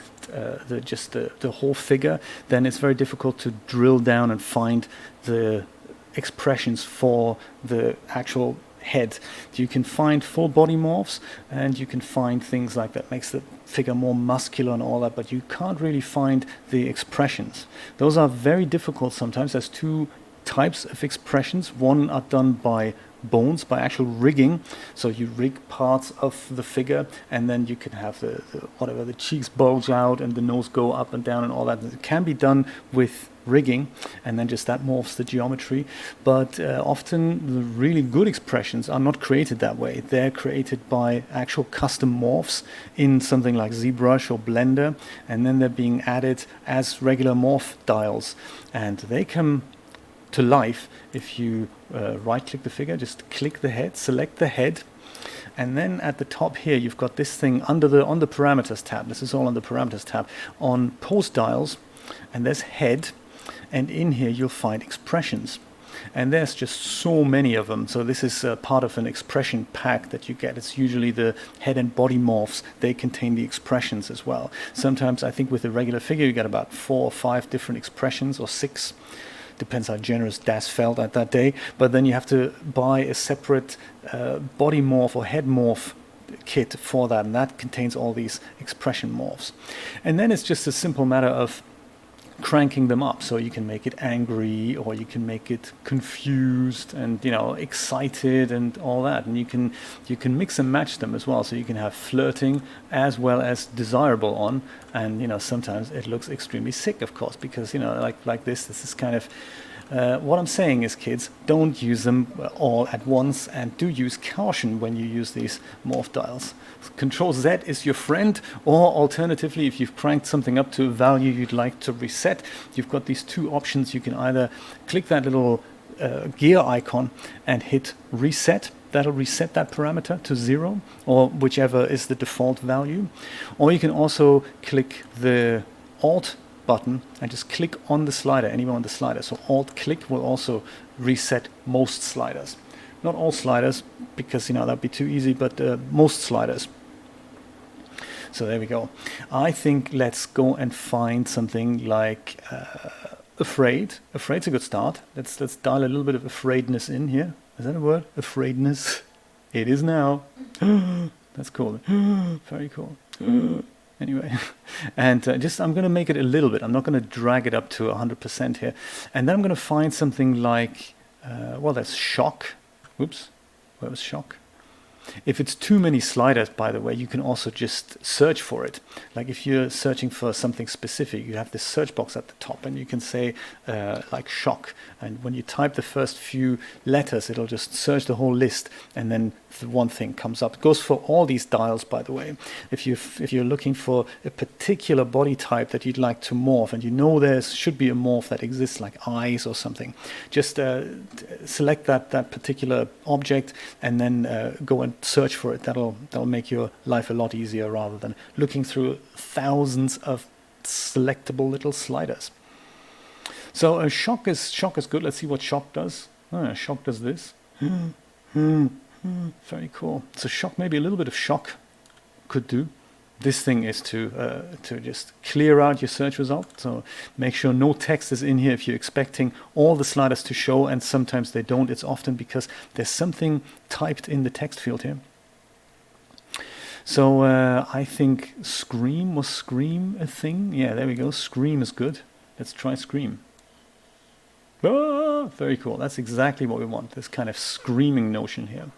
whole figure, then it's very difficult to drill down and find the expressions for the actual head. You can find full body morphs, and you can find things like that makes the figure more muscular and all that, but you can't really find the expressions. Those are very difficult sometimes. There's two types of expressions. One are done by bones, by actual rigging. So you rig parts of the figure, and then you can have the cheeks bulge out and the nose go up and down and all that. It can be done with rigging, and then just that morphs the geometry. But often the really good expressions are not created that way. They're created by actual custom morphs in something like ZBrush or Blender, and then they're being added as regular morph dials. And they come to life if you right-click the figure, just click the head, select the head, and then at the top here you've got this thing on the parameters tab. This is all on the parameters tab. On pose dials, and there's head, and in here you'll find expressions. And there's just so many of them. So this is part of an expression pack that you get. It's usually the head and body morphs. They contain the expressions as well. Sometimes I think with a regular figure you get about 4 or 5 different expressions, or 6. Depends how generous DAZ felt at that day. But then you have to buy a separate body morph or head morph kit for that, and that contains all these expression morphs. And then it's just a simple matter of cranking them up. So you can make it angry, or you can make it confused and excited and all that. And you can mix and match them as well. So you can have flirting as well as desirable on. And sometimes it looks extremely sick, of course, because like this is kind of what I'm saying is, kids, don't use them all at once, and do use caution when you use these morph dials. Control Z is your friend, or alternatively, if you've cranked something up to a value you'd like to reset, you've got these two options. You can either click that little gear icon and hit reset. That'll reset that parameter to 0, or whichever is the default value. Or you can also click the Alt button and just click on the slider, anywhere on the slider. So Alt click will also reset most sliders. Not all sliders, because that'd be too easy, but most sliders. So there we go. I think let's go and find something like afraid. Afraid's a good start. Let's dial a little bit of afraidness in here. Is that a word? Afraidness. It is now. That's cool. Very cool. Anyway, and I'm going to make it a little bit. I'm not going to drag it up to 100% here. And then I'm going to find something like, that's shock. Oops, where was shock? If it's too many sliders, by the way, you can also just search for it. Like if you're searching for something specific, you have this search box at the top, and you can say like shock. And when you type the first few letters, it'll just search the whole list, and then the one thing comes up. It goes for all these dials, by the way. If you're looking for a particular body type that you'd like to morph, and there should be a morph that exists, like eyes or something, just select that particular object, and then go and search for it. That'll make your life a lot easier, rather than looking through thousands of selectable little sliders. So shock is good. Let's see what shock does. Shock does this. Very cool. So shock, maybe a little bit of shock could do. This thing is to just clear out your search result. So make sure no text is in here if you're expecting all the sliders to show, and sometimes they don't. It's often because there's something typed in the text field here. So I think scream, was scream a thing? Yeah, there we go. Scream is good. Let's try scream. Ah, very cool. That's exactly what we want, this kind of screaming notion here.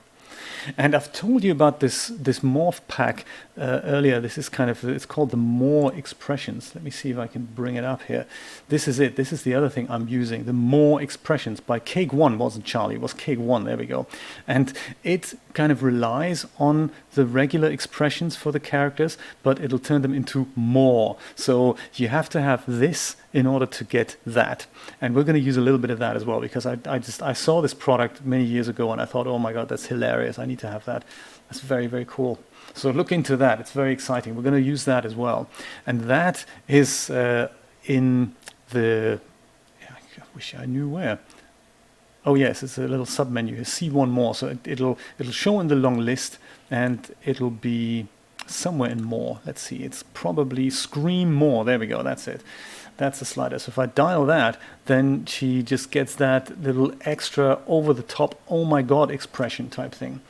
And I've told you about this morph pack earlier. This is it's called the More Expressions. Let me see if I can bring it up here. This is it. This is the other thing I'm using. The More Expressions by Cake One. Wasn't Charlie, it was Cake One. There we go. And it kind of relies on the regular expressions for the characters, but it'll turn them into more. So you have to have this in order to get that. And we're going to use a little bit of that as well, because I saw this product many years ago, and I thought, oh my God, that's hilarious. I need to have that. That's very, very cool. So look into that. It's very exciting. We're going to use that as well. And that is in the, I wish I knew where. Oh yes, it's a little sub-menu here. See one more. So it'll show in the long list, and it'll be somewhere in more. Let's see. It's probably Scream More. There we go. That's it. That's the slider. So if I dial that, then she just gets that little extra over the top, oh my god expression type thing.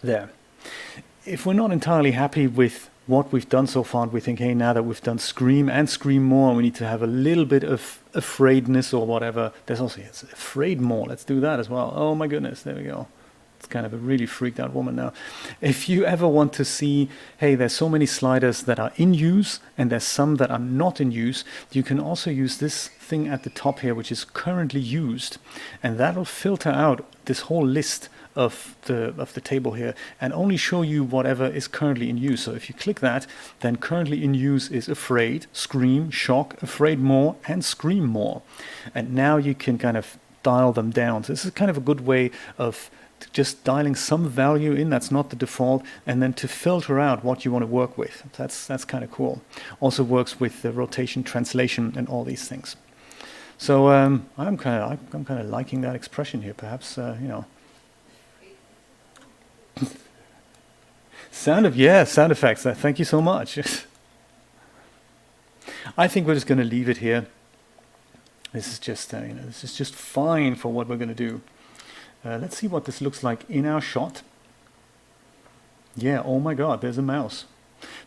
There. If we're not entirely happy with what we've done so far, we think, hey, now that we've done scream and scream more, we need to have a little bit of afraidness or whatever. There's also afraid more. Let's do that as well. Oh my goodness, there we go. It's kind of a really freaked out woman now. If you ever want to see, hey, there's so many sliders that are in use and there's some that are not in use, you can also use this thing at the top here, which is currently used, and that'll filter out this whole list of the table here and only show you whatever is currently in use. So if you click that, then currently in use is afraid, scream, shock, afraid more, and scream more. And now you can kind of dial them down. So this is kind of a good way of just dialing some value in that's not the default, and then to filter out what you want to work with. That's kind of cool. Also works with the rotation, translation, and all these things. So I'm kind of liking that expression here. Perhaps you know. Sound effects. Thank you so much. I think we're just going to leave it here. This is just this is just fine for what we're going to do. Let's see what this looks like in our shot. Yeah, oh my god, there's a mouse.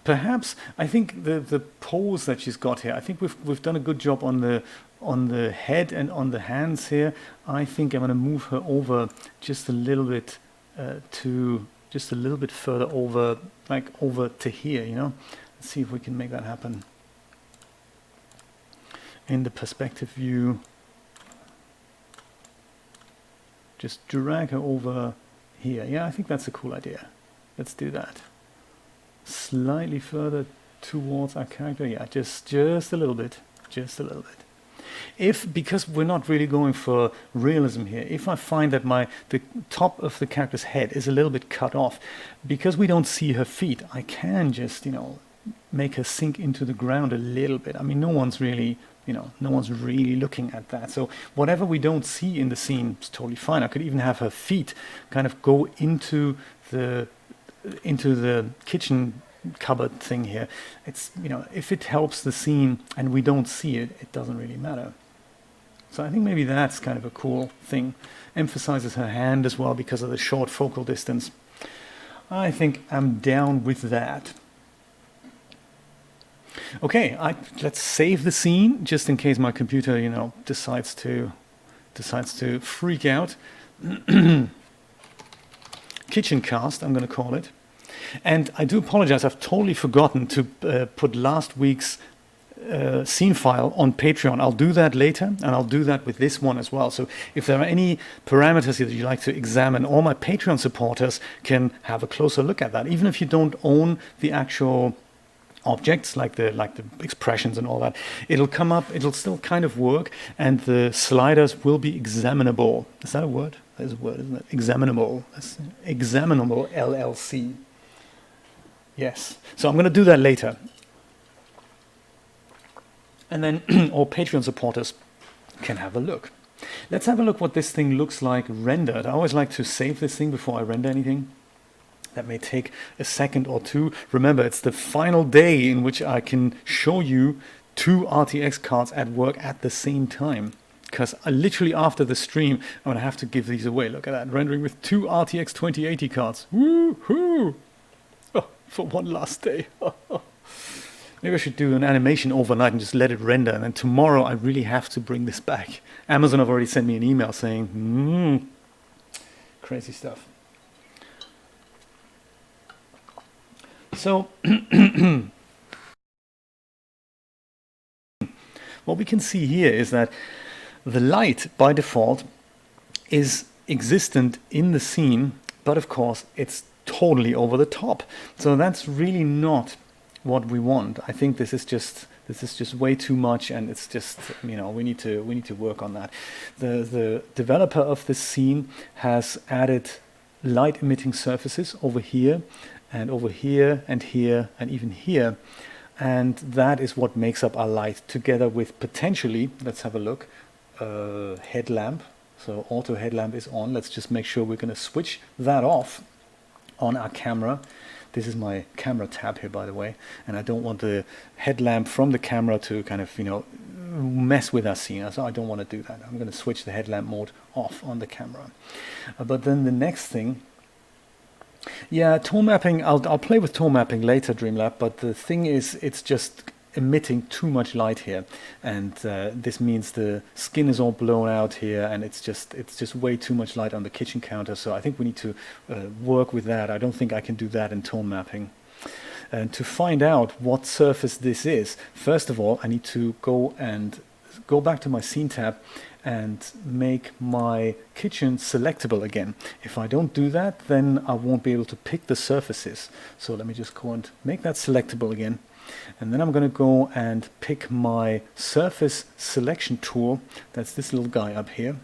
Perhaps, I think the pose that she's got here, I think we've done a good job on the head and on the hands here. I think I'm going to move her over just a little bit just a little bit further over, like over to here, you know. Let's see if we can make that happen. In the perspective view, just drag her over here. Yeah, I think that's a cool idea. Let's do that. Slightly further towards our character. Yeah, just a little bit. Just a little bit. Because we're not really going for realism here, if I find that the top of the character's head is a little bit cut off, because we don't see her feet, I can just, you know, make her sink into the ground a little bit. I mean, no one's really looking at that. So whatever we don't see in the scene is totally fine. I could even have her feet kind of go into the kitchen cupboard thing here. It's, you know, if it helps the scene and we don't see it, it doesn't really matter. So I think maybe that's kind of a cool thing. Emphasizes her hand as well because of the short focal distance. I think I'm down with that. Okay, let's save the scene just in case my computer, you know, decides to freak out. Kitchen cast, I'm going to call it. And I do apologize, I've totally forgotten to put last week's scene file on Patreon. I'll do that later, and I'll do that with this one as well. So if there are any parameters here that you'd like to examine, all my Patreon supporters can have a closer look at that. Even if you don't own the actual objects like the expressions and all that, it'll come up, it'll still kind of work, and the sliders will be examinable. Is that a word? That is a word, isn't it? Examinable. That's examinable LLC. Yes. So I'm going to do that later. And then all Patreon supporters can have a look. Let's have a look what this thing looks like rendered. I always like to save this thing before I render anything. That may take a second or two. Remember, it's the final day in which I can show you 2 RTX cards at work at the same time. Because literally after the stream, I'm going to have to give these away. Look at that, rendering with 2 RTX 2080 cards. Woo-hoo! Oh, for one last day. Maybe I should do an animation overnight and just let it render. And then tomorrow I really have to bring this back. Amazon have already sent me an email saying, crazy stuff. So, what we can see here is that the light, by default, is existent in the scene, but of course, it's totally over the top. So that's really not what we want. I think this is just way too much, and it's just, you know, we need to work on that. The developer of this scene has added light emitting surfaces over here, and over here, and here, and even here. And that is what makes up our light, together with potentially, let's have a look, headlamp. So auto headlamp is on. Let's just make sure we're going to switch that off on our camera. This is my camera tab here, by the way, and I don't want the headlamp from the camera to kind of, mess with our scene. So I don't want to do that. I'm going to switch the headlamp mode off on the camera. But then the next thing, yeah, tone mapping, I'll play with tone mapping later, Dreamlab, but the thing is, it's just emitting too much light here, and this means the skin is all blown out here, and it's just way too much light on the kitchen counter. So I think we need to work with that. I don't think I can do that in tone mapping. And to find out what surface this is, first of all, I need to go back to my scene tab and make my kitchen selectable again. If I don't do that, then I won't be able to pick the surfaces. So let me just go and make that selectable again. And then I'm going to go and pick my surface selection tool. That's this little guy up here.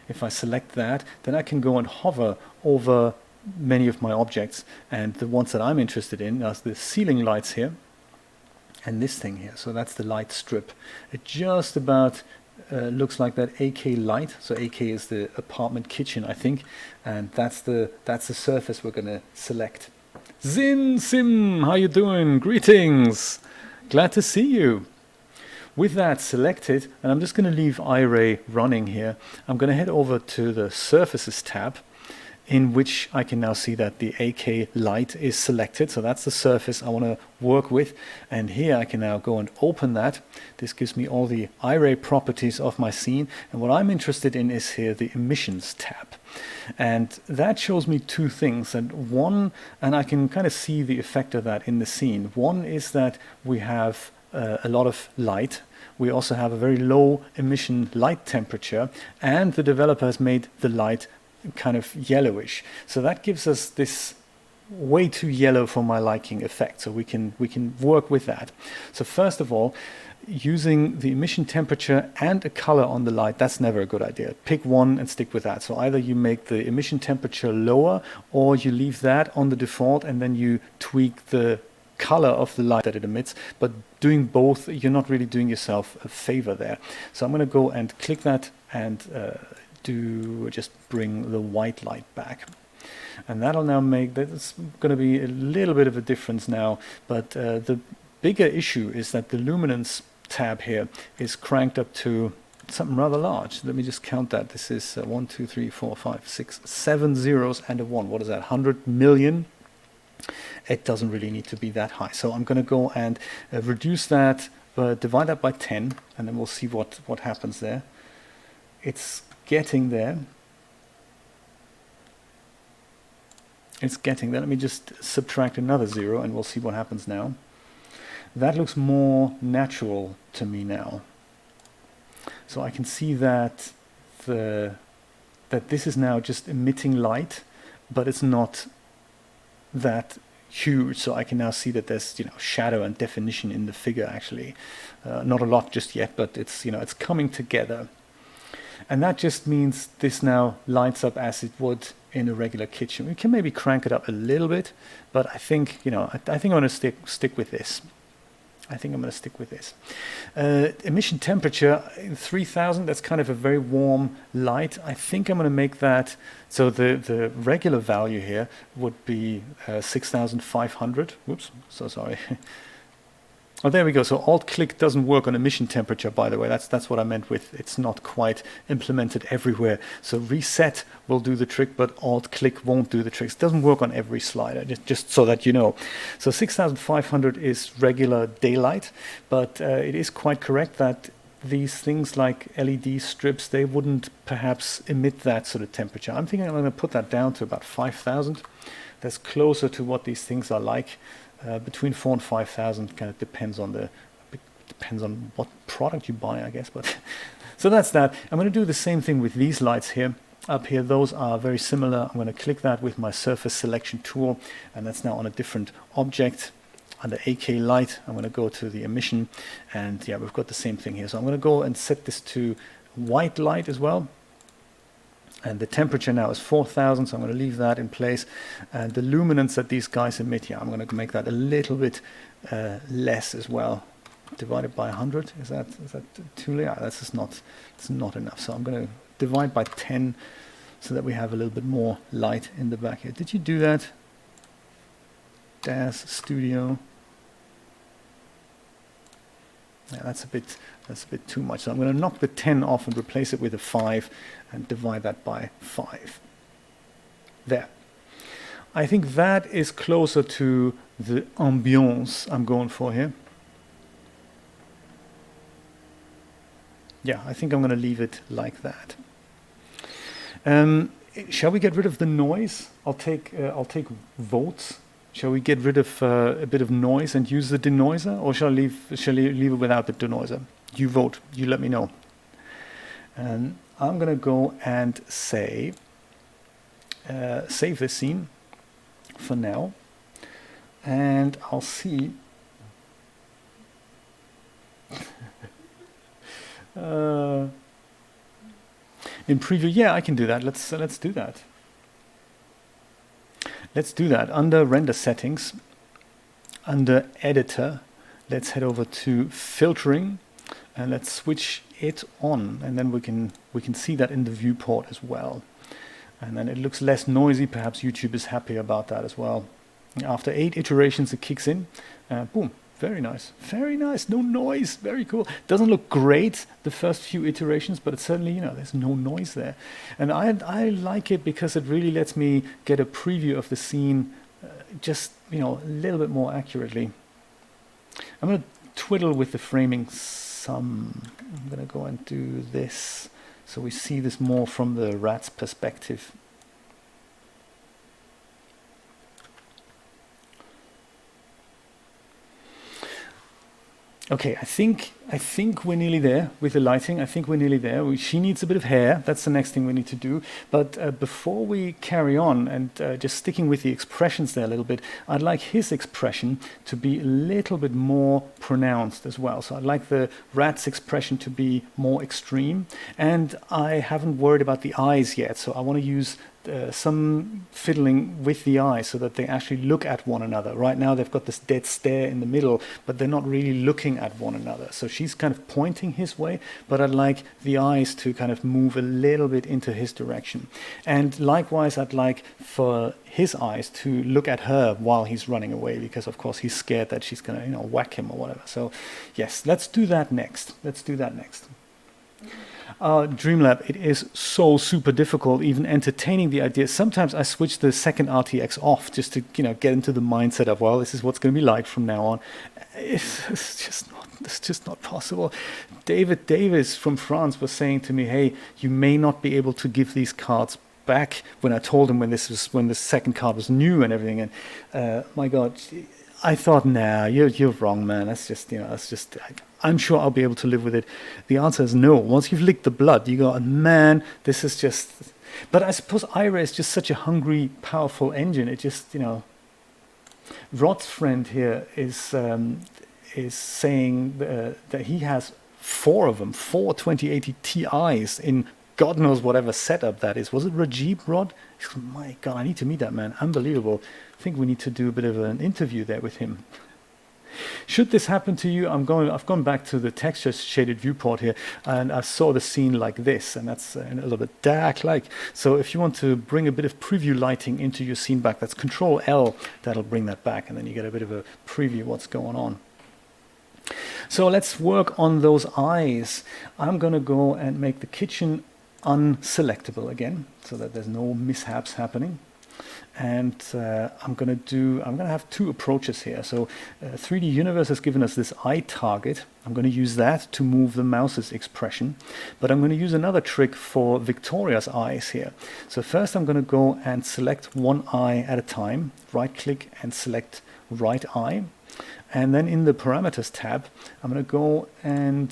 If I select that, then I can go and hover over many of my objects. And the ones that I'm interested in are the ceiling lights here and this thing here. So that's the light strip. It just about looks like that AK light. So AK is the apartment kitchen, I think. And that's the surface we're going to select. Zin Sim, how you doing? Greetings. Glad to see you. With that selected, and I'm just going to leave iRay running here, I'm going to head over to the Surfaces tab, in which I can now see that the AK light is selected. So that's the surface I want to work with. And here I can now go and open that. This gives me all the iRay properties of my scene. And what I'm interested in is here the Emissions tab. And that shows me two things. And one, and I can kind of see the effect of that in the scene. One is that we have a lot of light. We also have a very low emission light temperature. And the developer has made the light kind of yellowish, so that gives us this way too yellow for my liking effect. So we can work with that. So first of all, using the emission temperature and a color on the light, that's never a good idea. Pick one and stick with that. So either you make the emission temperature lower, or you leave that on the default and then you tweak the color of the light that it emits. But doing both, you're not really doing yourself a favor there. So I'm going to go and click that and just bring the white light back, and that'll now make that's going to be a little bit of a difference now. But the bigger issue is that the luminance tab here is cranked up to something rather large. Let me just count that. This is 1, 2, 3, 4, 5, 6, 7 zeros and a 1. What is that? 100 million. It doesn't really need to be that high. So I'm going to go and reduce that, divide that by 10, and then we'll see what happens there. It's getting there. It's getting there. Let me just subtract another 0 and we'll see what happens now. That looks more natural to me now. So I can see that this is now just emitting light, but it's not that huge. So I can now see that there's shadow and definition in the figure actually. Not a lot just yet, but it's it's coming together. And that just means this now lights up as it would in a regular kitchen. We can maybe crank it up a little bit, but I think, I think I'm going to stick with this. I think I'm going to stick with this. Emission temperature, 3000, that's kind of a very warm light. I think I'm going to make that, so the regular value here would be 6500. Whoops, so sorry. Oh, there we go. So Alt-click doesn't work on emission temperature, by the way. That's what I meant with it's not quite implemented everywhere. So reset will do the trick, but Alt-click won't do the trick. It doesn't work on every slider, just so that you know. So 6500 is regular daylight, but it is quite correct that these things like LED strips, they wouldn't perhaps emit that sort of temperature. I'm thinking I'm going to put that down to about 5000. That's closer to what these things are like. Between 4,000 and 5,000, kind of depends on what product you buy, I guess. But so that's that. I'm going to do the same thing with these lights here. Up here, those are very similar. I'm going to click that with my surface selection tool, and that's now on a different object. Under AK light, I'm going to go to the emission, and yeah, we've got the same thing here. So I'm going to go and set this to white light as well. And the temperature now is 4000, so I'm going to leave that in place. And the luminance that these guys emit, yeah, I'm going to make that a little bit less as well. Divided by 100, is that too late? That's just not enough. So I'm going to divide by 10 so that we have a little bit more light in the back here. Did you do that? DAZ Studio. Yeah, that's a bit too much. So I'm going to knock the 10 off and replace it with a 5 and divide that by 5. There. I think that is closer to the ambiance I'm going for here. Yeah, I think I'm going to leave it like that. Shall we get rid of the noise? I'll take votes. Shall we get rid of a bit of noise and use the denoiser, or shall I leave it without the denoiser? You vote. You let me know. And I'm going to go and say save this scene for now, and I'll see. In preview, yeah, I can do that. Let's do that. Let's do that. Under render settings, under editor, let's head over to filtering, and let's switch it on, and then we can see that in the viewport as well. And then it looks less noisy. Perhaps YouTube is happy about that as well. After 8 iterations, it kicks in. Boom. Very nice. Very nice. No noise. Very cool. Doesn't look great the first few iterations, but it's certainly, there's no noise there. And I like it because it really lets me get a preview of the scene just, a little bit more accurately. I'm going to twiddle with the framing some. I'm going to go and do this so we see this more from the rat's perspective. Okay, I think we're nearly there with the lighting. I think we're nearly there. She needs a bit of hair. That's the next thing we need to do. But before we carry on and just sticking with the expressions there a little bit, I'd like his expression to be a little bit more pronounced as well. So I'd like the rat's expression to be more extreme. And I haven't worried about the eyes yet, so I want to use some fiddling with the eyes so that they actually look at one another. Right now they've got this dead stare in the middle, but they're not really looking at one another. So she's kind of pointing his way, but I'd like the eyes to kind of move a little bit into his direction. And likewise, I'd like for his eyes to look at her while he's running away, because of course he's scared that she's going to, whack him or whatever. So yes, let's do that next. Dreamlab, it is so super difficult even entertaining the idea. Sometimes I switch the second RTX off just to get into the mindset of, well, this is what's going to be like from now on. It's just not possible. David Davis from France was saying to me, hey, you may not be able to give these cards back, when I told him when the second card was new and everything. And my God, I thought, nah, you're wrong, man. That's just I'm sure I'll be able to live with it. The answer is no. Once you've licked the blood, you go, man, this is just... But I suppose Ira is just such a hungry, powerful engine. It just, Rod's friend here is saying that he has 4 of them, 4 2080 Ti's in God knows whatever setup that is. Was it Rajib, Rod? My God, I need to meet that man. Unbelievable. I think we need to do a bit of an interview there with him. Should this happen to you, I've gone back to the texture shaded viewport here, and I saw the scene like this, and that's a little bit dark-like. So if you want to bring a bit of preview lighting into your scene back, that's Control L, that'll bring that back, and then you get a bit of a preview of what's going on. So let's work on those eyes. I'm going to go and make the kitchen unselectable again, so that there's no mishaps happening. And I'm going to have 2 approaches here. So 3D Universe has given us this eye target. I'm going to use that to move the mouse's expression. But I'm going to use another trick for Victoria's eyes here. So first I'm going to go and select one eye at a time. Right click and select right eye. And then in the parameters tab, I'm going to go and,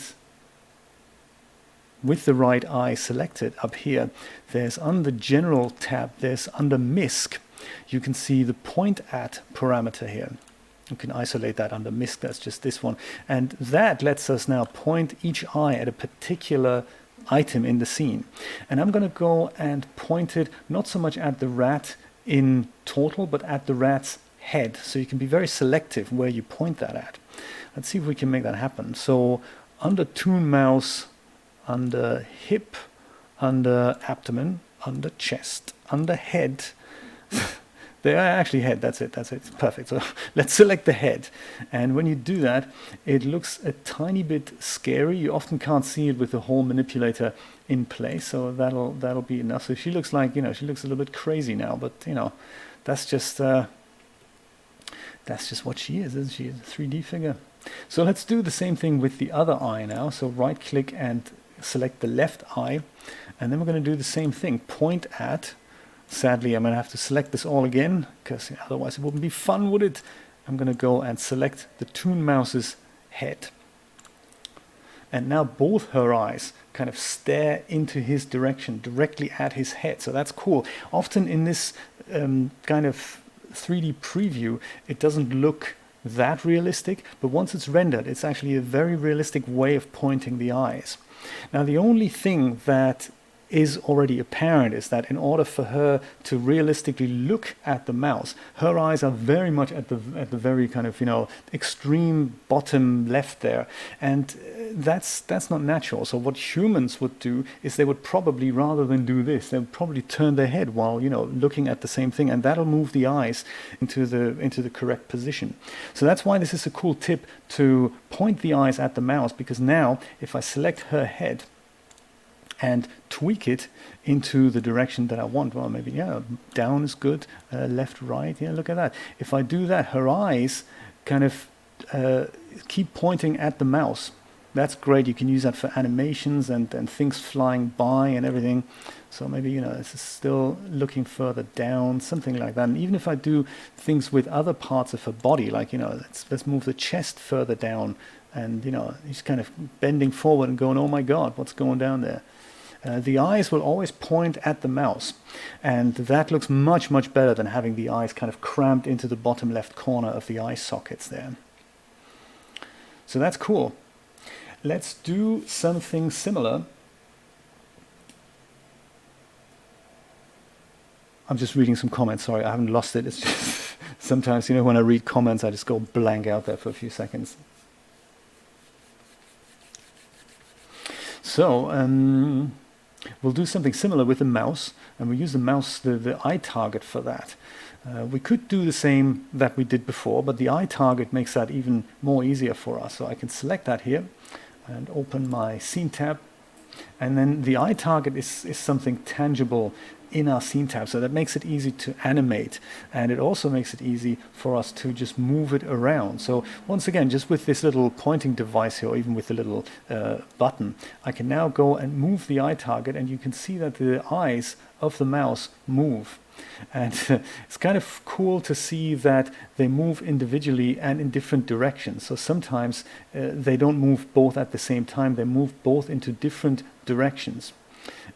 with the right eye selected up here, there's under General tab, there's under MISC, you can see the point at parameter here. You can isolate that under MISC, that's just this one. And that lets us now point each eye at a particular item in the scene. And I'm going to go and point it not so much at the rat in total, but at the rat's head. So you can be very selective where you point that at. Let's see if we can make that happen. So under Toon mouse, under hip, under abdomen, under chest, under head. There, actually head, that's it, it's perfect. So let's select the head. And when you do that, it looks a tiny bit scary. You often can't see it with the whole manipulator in place, so that'll be enough. So she looks like, she looks a little bit crazy now, but that's just what she is, isn't she? A 3D figure. So let's do the same thing with the other eye now. So right click and select the left eye, and then we're going to do the same thing. Point at, sadly I'm going to have to select this all again, because otherwise it wouldn't be fun, would it? I'm going to go and select the Toon mouse's head. And now both her eyes kind of stare into his direction, directly at his head. So that's cool. Often in this kind of 3D preview, it doesn't look that realistic, but once it's rendered, it's actually a very realistic way of pointing the eyes. Now, the only thing that is already apparent is that in order for her to realistically look at the mouse, her eyes are very much at the very kind of extreme bottom left there, and that's not natural. So what humans would do is they would probably, rather than do this, they would probably turn their head while looking at the same thing, and that'll move the eyes into the correct position. So that's why this is a cool tip, to point the eyes at the mouse, because now if I select her head and tweak it into the direction that I want. Well, maybe, down is good, left, right, look at that. If I do that, her eyes kind of keep pointing at the mouse. That's great. You can use that for animations and things flying by and everything. So maybe, this is still looking further down, something like that. And even if I do things with other parts of her body, like, let's move the chest further down, and, he's kind of bending forward and going, oh my God, what's going down there? The eyes will always point at the mouse, and that looks much, much better than having the eyes kind of cramped into the bottom left corner of the eye sockets there. So that's cool. Let's do something similar. I'm just reading some comments, sorry, I haven't lost it. It's just sometimes, when I read comments, I just go blank out there for a few seconds. So, we'll do something similar with the mouse, and we'll use the mouse, the eye target for that. We could do the same that we did before, but the eye target makes that even more easier for us. So I can select that here and open my scene tab, and then the eye target is something tangible in our scene tab, so that makes it easy to animate, and it also makes it easy for us to just move it around. So once again, just with this little pointing device here, or even with the little button, I can now go and move the eye target, and you can see that the eyes of the mouse move. And it's kind of cool to see that they move individually and in different directions. So sometimes they don't move both at the same time, they move both into different directions.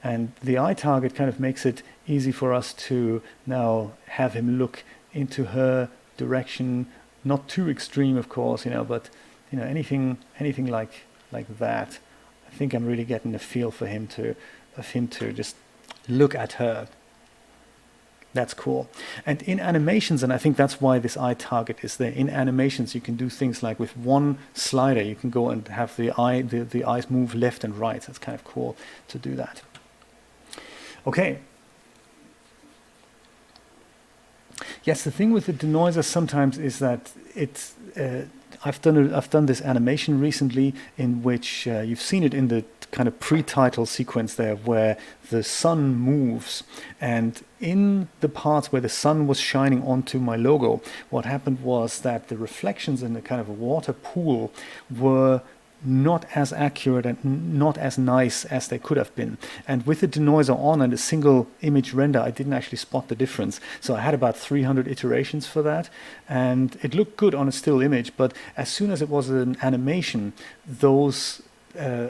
And the eye target kind of makes it easy for us to now have him look into her direction, not too extreme, of course, but anything like that. I think I'm really getting a feel for him to just look at her. That's cool. And in animations, and I think that's why this eye target is there, in animations you can do things like with one slider you can go and have the eyes move left and right. That's kind of cool to do that. Okay. Yes, the thing with the denoiser sometimes is that it's I've done this animation recently in which you've seen it in the kind of pre-title sequence there, where the sun moves, and in the parts where the sun was shining onto my logo, what happened was that the reflections in the kind of water pool were not as accurate and not as nice as they could have been. And with the denoiser on and a single image render, I didn't actually spot the difference. So I had about 300 iterations for that, and it looked good on a still image, but as soon as it was an animation, those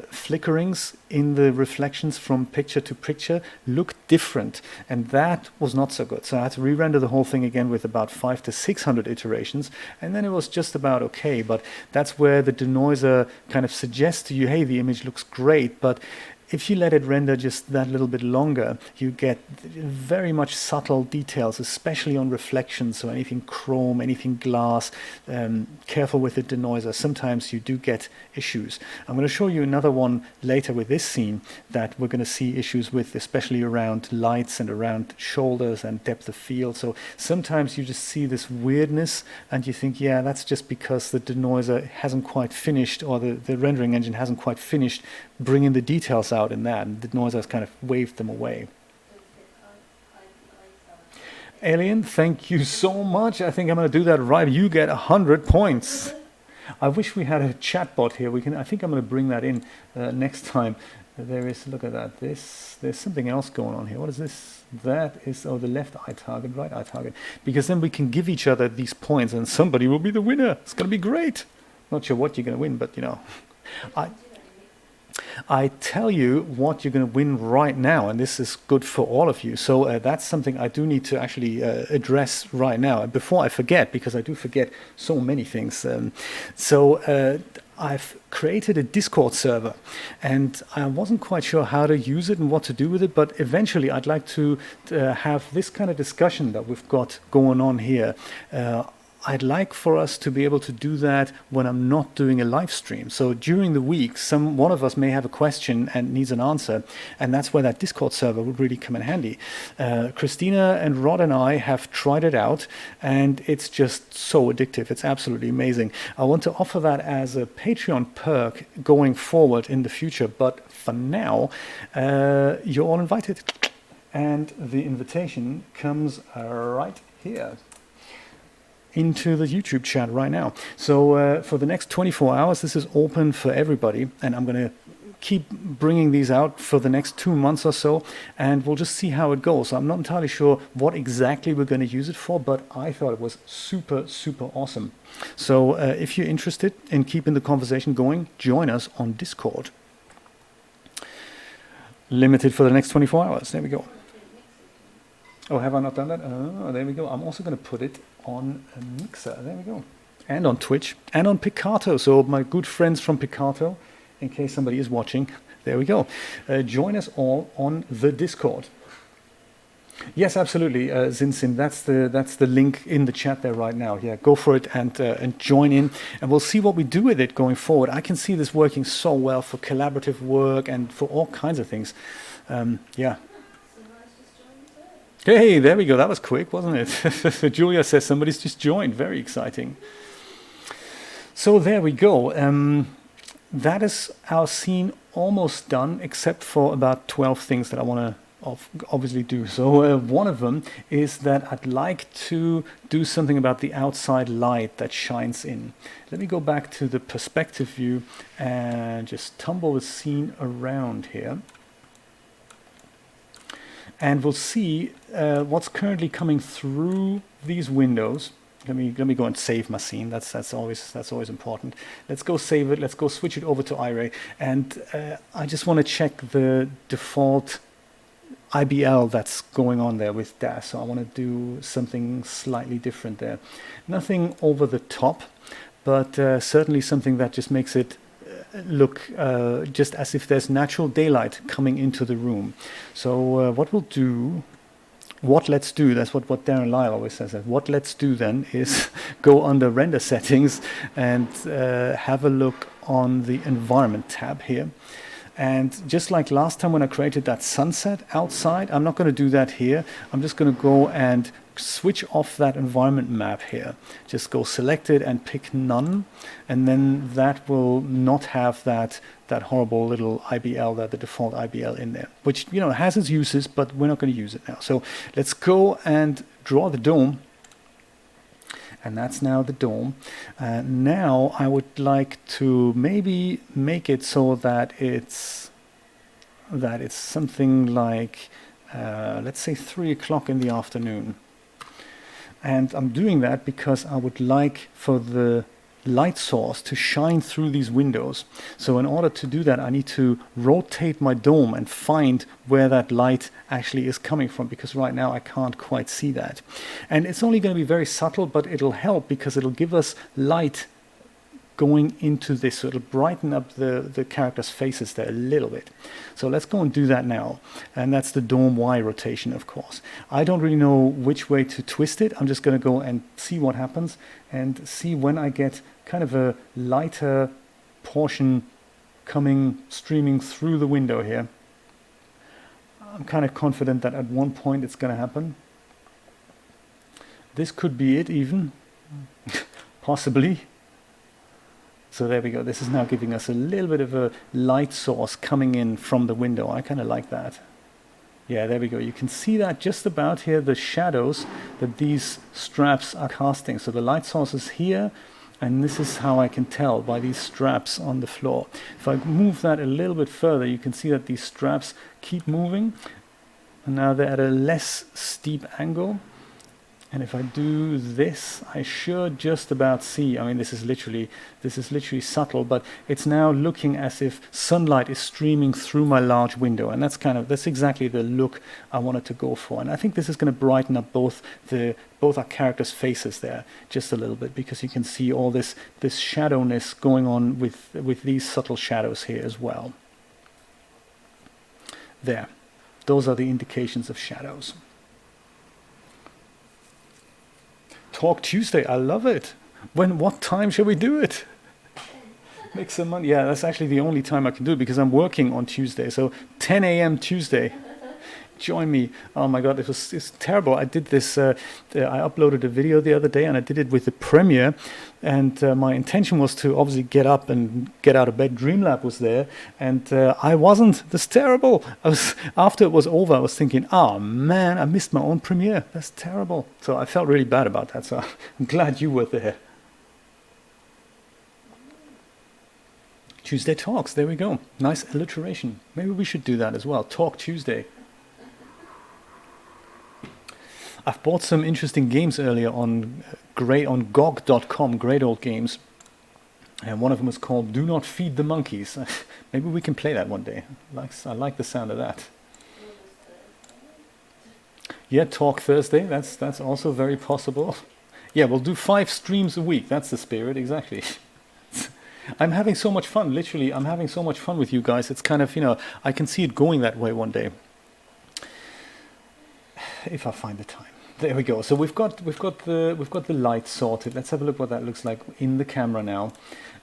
flickerings in the reflections from picture to picture looked different, and that was not so good. So I had to re-render the whole thing again with about 500 to 600 iterations, and then it was just about okay. But that's where the denoiser kind of suggests to you, hey, the image looks great, but if you let it render just that little bit longer, you get very much subtle details, especially on reflections. So anything chrome, anything glass, careful with the denoiser. Sometimes you do get issues. I'm going to show you another one later with this scene that we're going to see issues with, especially around lights and around shoulders and depth of field. So sometimes you just see this weirdness and you think, yeah, that's just because the denoiser hasn't quite finished, or the rendering engine hasn't quite finished bringing the details out in that, and the denoiser has kind of waved them away. Alien, thank you so much. I think I'm going to do that right. You get 100 points. I wish we had a chatbot here. I think I'm going to bring that in next time. There is, look at that. There's something else going on here. What is this? That is, the left eye target, right eye target. Because then we can give each other these points and somebody will be the winner. It's going to be great. Not sure what you're going to win, but I tell you what you're going to win right now, and this is good for all of you. So that's something I do need to actually address right now, before I forget, because I do forget so many things. I've created a Discord server, and I wasn't quite sure how to use it and what to do with it, but eventually I'd like to have this kind of discussion that we've got going on here. I'd like for us to be able to do that when I'm not doing a live stream. So during the week, one of us may have a question and needs an answer, and that's where that Discord server would really come in handy. Christina and Rod and I have tried it out, and it's just so addictive. It's absolutely amazing. I want to offer that as a Patreon perk going forward in the future, but for now, you're all invited. And the invitation comes right here into the YouTube chat right now. So for the next 24 hours, this is open for everybody, and I'm going to keep bringing these out for the next 2 months or so, and we'll just see how it goes. I'm not entirely sure what exactly we're going to use it for, but I thought it was super, super awesome. So if you're interested in keeping the conversation going, join us on Discord. Limited for the next 24 hours. There we go. Oh, have I not done that? Oh, there we go. I'm also going to put it on a Mixer. There we go. And on Twitch and on Picato. So my good friends from Picato, in case somebody is watching, there we go. Join us all on the Discord. Yes, absolutely, Zinsin. That's the link in the chat there right now. Yeah, go for it and join in, and we'll see what we do with it going forward. I can see this working so well for collaborative work and for all kinds of things. Yeah. Hey, there we go. That was quick, wasn't it? Julia says somebody's just joined. Very exciting. So there we go. That is our scene almost done, except for about 12 things that I want to obviously do. So one of them is that I'd like to do something about the outside light that shines in. Let me go back to the perspective view and just tumble the scene around here. And we'll see what's currently coming through these windows. Let me go and save my scene. That's always important. Let's go save it. Let's go switch it over to iRay. And I just want to check the default IBL that's going on there with DAZ. So I want to do something slightly different there. Nothing over the top, but certainly something that just makes it look just as if there's natural daylight coming into the room. So what let's do, that's what Darren Lyle always says, that what let's do then is go under render settings and have a look on the environment tab here. And just like last time when I created that sunset outside, I'm not going to do that here. I'm just going to go and switch off that environment map here. Just go select it and pick none, and then that will not have that horrible little IBL, the default IBL in there, which has its uses, but we're not going to use it now. So let's go and draw the dome, and that's now the dome. Now I would like to maybe make it so that it's something like let's say 3 o'clock in the afternoon. And I'm doing that because I would like for the light source to shine through these windows. So in order to do that, I need to rotate my dome and find where that light actually is coming from, because right now I can't quite see that. And it's only going to be very subtle, but it'll help because it'll give us light going into this, so it'll brighten up the characters' faces there a little bit. So let's go and do that now. And that's the Dome Y rotation, of course. I don't really know which way to twist it. I'm just going to go and see what happens and see when I get kind of a lighter portion streaming through the window here. I'm kind of confident that at one point it's going to happen. This could be it even, possibly. So there we go. This is now giving us a little bit of a light source coming in from the window. I kind of like that. Yeah, there we go. You can see that just about here, the shadows that these straps are casting. So the light source is here, and this is how I can tell by these straps on the floor. If I move that a little bit further, you can see that these straps keep moving. And now they're at a less steep angle. And if I do this, I should just about see, I mean, this is literally subtle, but it's now looking as if sunlight is streaming through my large window. And that's exactly the look I wanted to go for. And I think this is going to brighten up both our characters' faces there just a little bit, because you can see all this shadowness going on with these subtle shadows here as well. There. Those are the indications of shadows. Talk Tuesday, I love it. What time shall we do it? Make some money. Yeah, that's actually the only time I can do it because I'm working on Tuesday. So 10 a.m. Tuesday. Join me. Oh my God, it's terrible. I did this, I uploaded a video the other day and I did it with the premiere. And my intention was to obviously get up and get out of bed. Dreamlab was there and I wasn't. That's terrible. After it was over, I was thinking, oh man, I missed my own premiere. That's terrible. So I felt really bad about that. So I'm glad you were there. Tuesday Talks, there we go. Nice alliteration. Maybe we should do that as well. Talk Tuesday. I've bought some interesting games earlier on GOG.com, great old games. And one of them was called Do Not Feed the Monkeys. Maybe we can play that one day. I like the sound of that. Yeah, Talk Thursday, that's also very possible. Yeah, we'll do 5 streams a week. That's the spirit, exactly. I'm having so much fun, literally. I'm having so much fun with you guys. It's kind of, I can see it going that way one day. If I find the time. There we go. So we've got the light sorted. Let's have a look what that looks like in the camera now.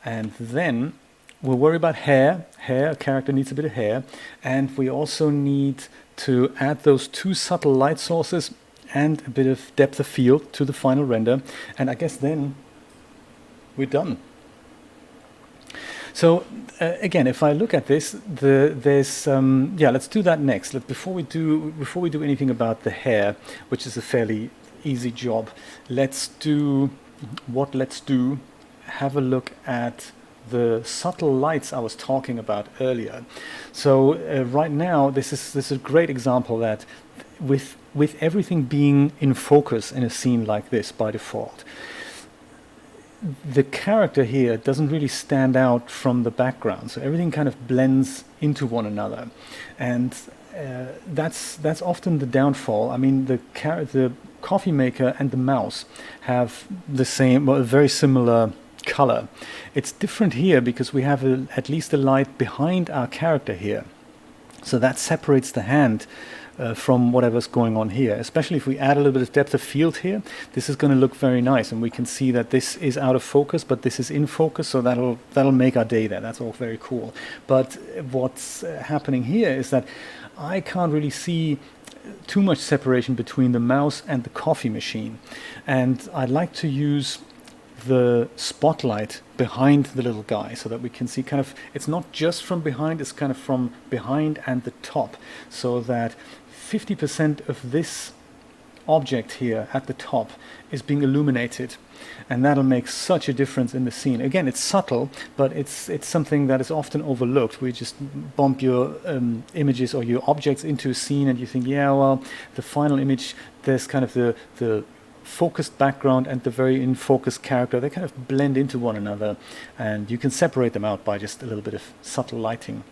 And then we'll worry about hair. A character needs a bit of hair. And we also need to add those 2 subtle light sources and a bit of depth of field to the final render. And I guess then we're done. So again, if I look at this, let's do that next. Before we do anything about the hair, which is a fairly easy job, let's have a look at the subtle lights I was talking about earlier. So right now, this is a great example that with everything being in focus in a scene like this by default, the character here doesn't really stand out from the background, so everything kind of blends into one another, and that's often the downfall. I mean, the coffee maker and the mouse have the same, a very similar color. It's different here because we have at least a light behind our character here, so that separates the hand from whatever's going on here. Especially if we add a little bit of depth of field here, this is going to look very nice, and we can see that this is out of focus, but this is in focus, so that'll make our day there. That's all very cool. But what's happening here is that I can't really see too much separation between the mouse and the coffee machine, and I'd like to use the spotlight behind the little guy so that we can see kind of, it's not just from behind, it's kind of from behind and the top, so that 50% of this object here at the top is being illuminated, and that'll make such a difference in the scene. Again, it's subtle, but it's something that is often overlooked. We just bump your images or your objects into a scene and you think, yeah, well, the final image, there's kind of the focused background and the very in-focus character, they kind of blend into one another, and you can separate them out by just a little bit of subtle lighting.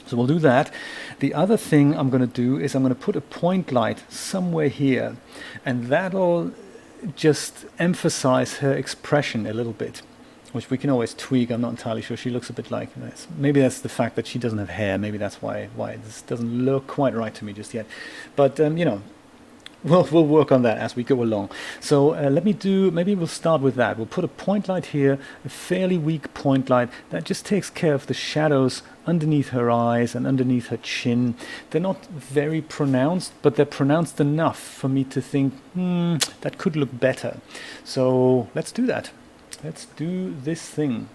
So we'll do that. The other thing I'm going to do is I'm going to put a point light somewhere here, and that'll just emphasize her expression a little bit. which we can always tweak. I'm not entirely sure. She looks a bit like this. Maybe that's the fact that she doesn't have hair. Maybe that's why this doesn't look quite right to me just yet. But you know, we'll work on that as we go along. So maybe we'll start with that. We'll put a point light here, a fairly weak point light that just takes care of the shadows underneath her eyes and underneath her chin. They're not very pronounced, but they're pronounced enough for me to think, that could look better. So let's do that. Let's do this thing.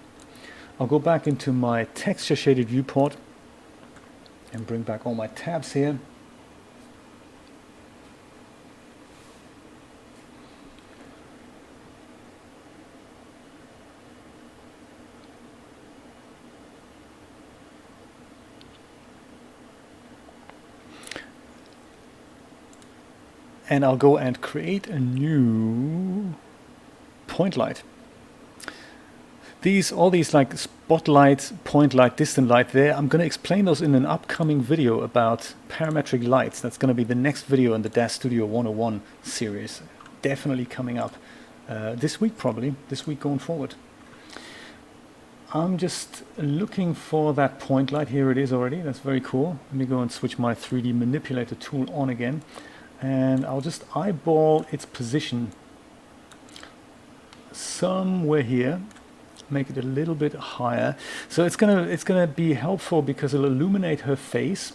I'll go back into my texture shaded viewport and bring back all my tabs here. And I'll go and create a new point light. All these like spotlight, point light, distant light there, I'm going to explain those in an upcoming video about parametric lights. That's going to be the next video in the DAZ Studio 101 series. Definitely coming up this week, probably, this week going forward. I'm just looking for that point light. Here it is already. That's very cool. Let me go and switch my 3D manipulator tool on again. And I'll just eyeball its position somewhere here, make it a little bit higher. So it's gonna be helpful because it'll illuminate her face,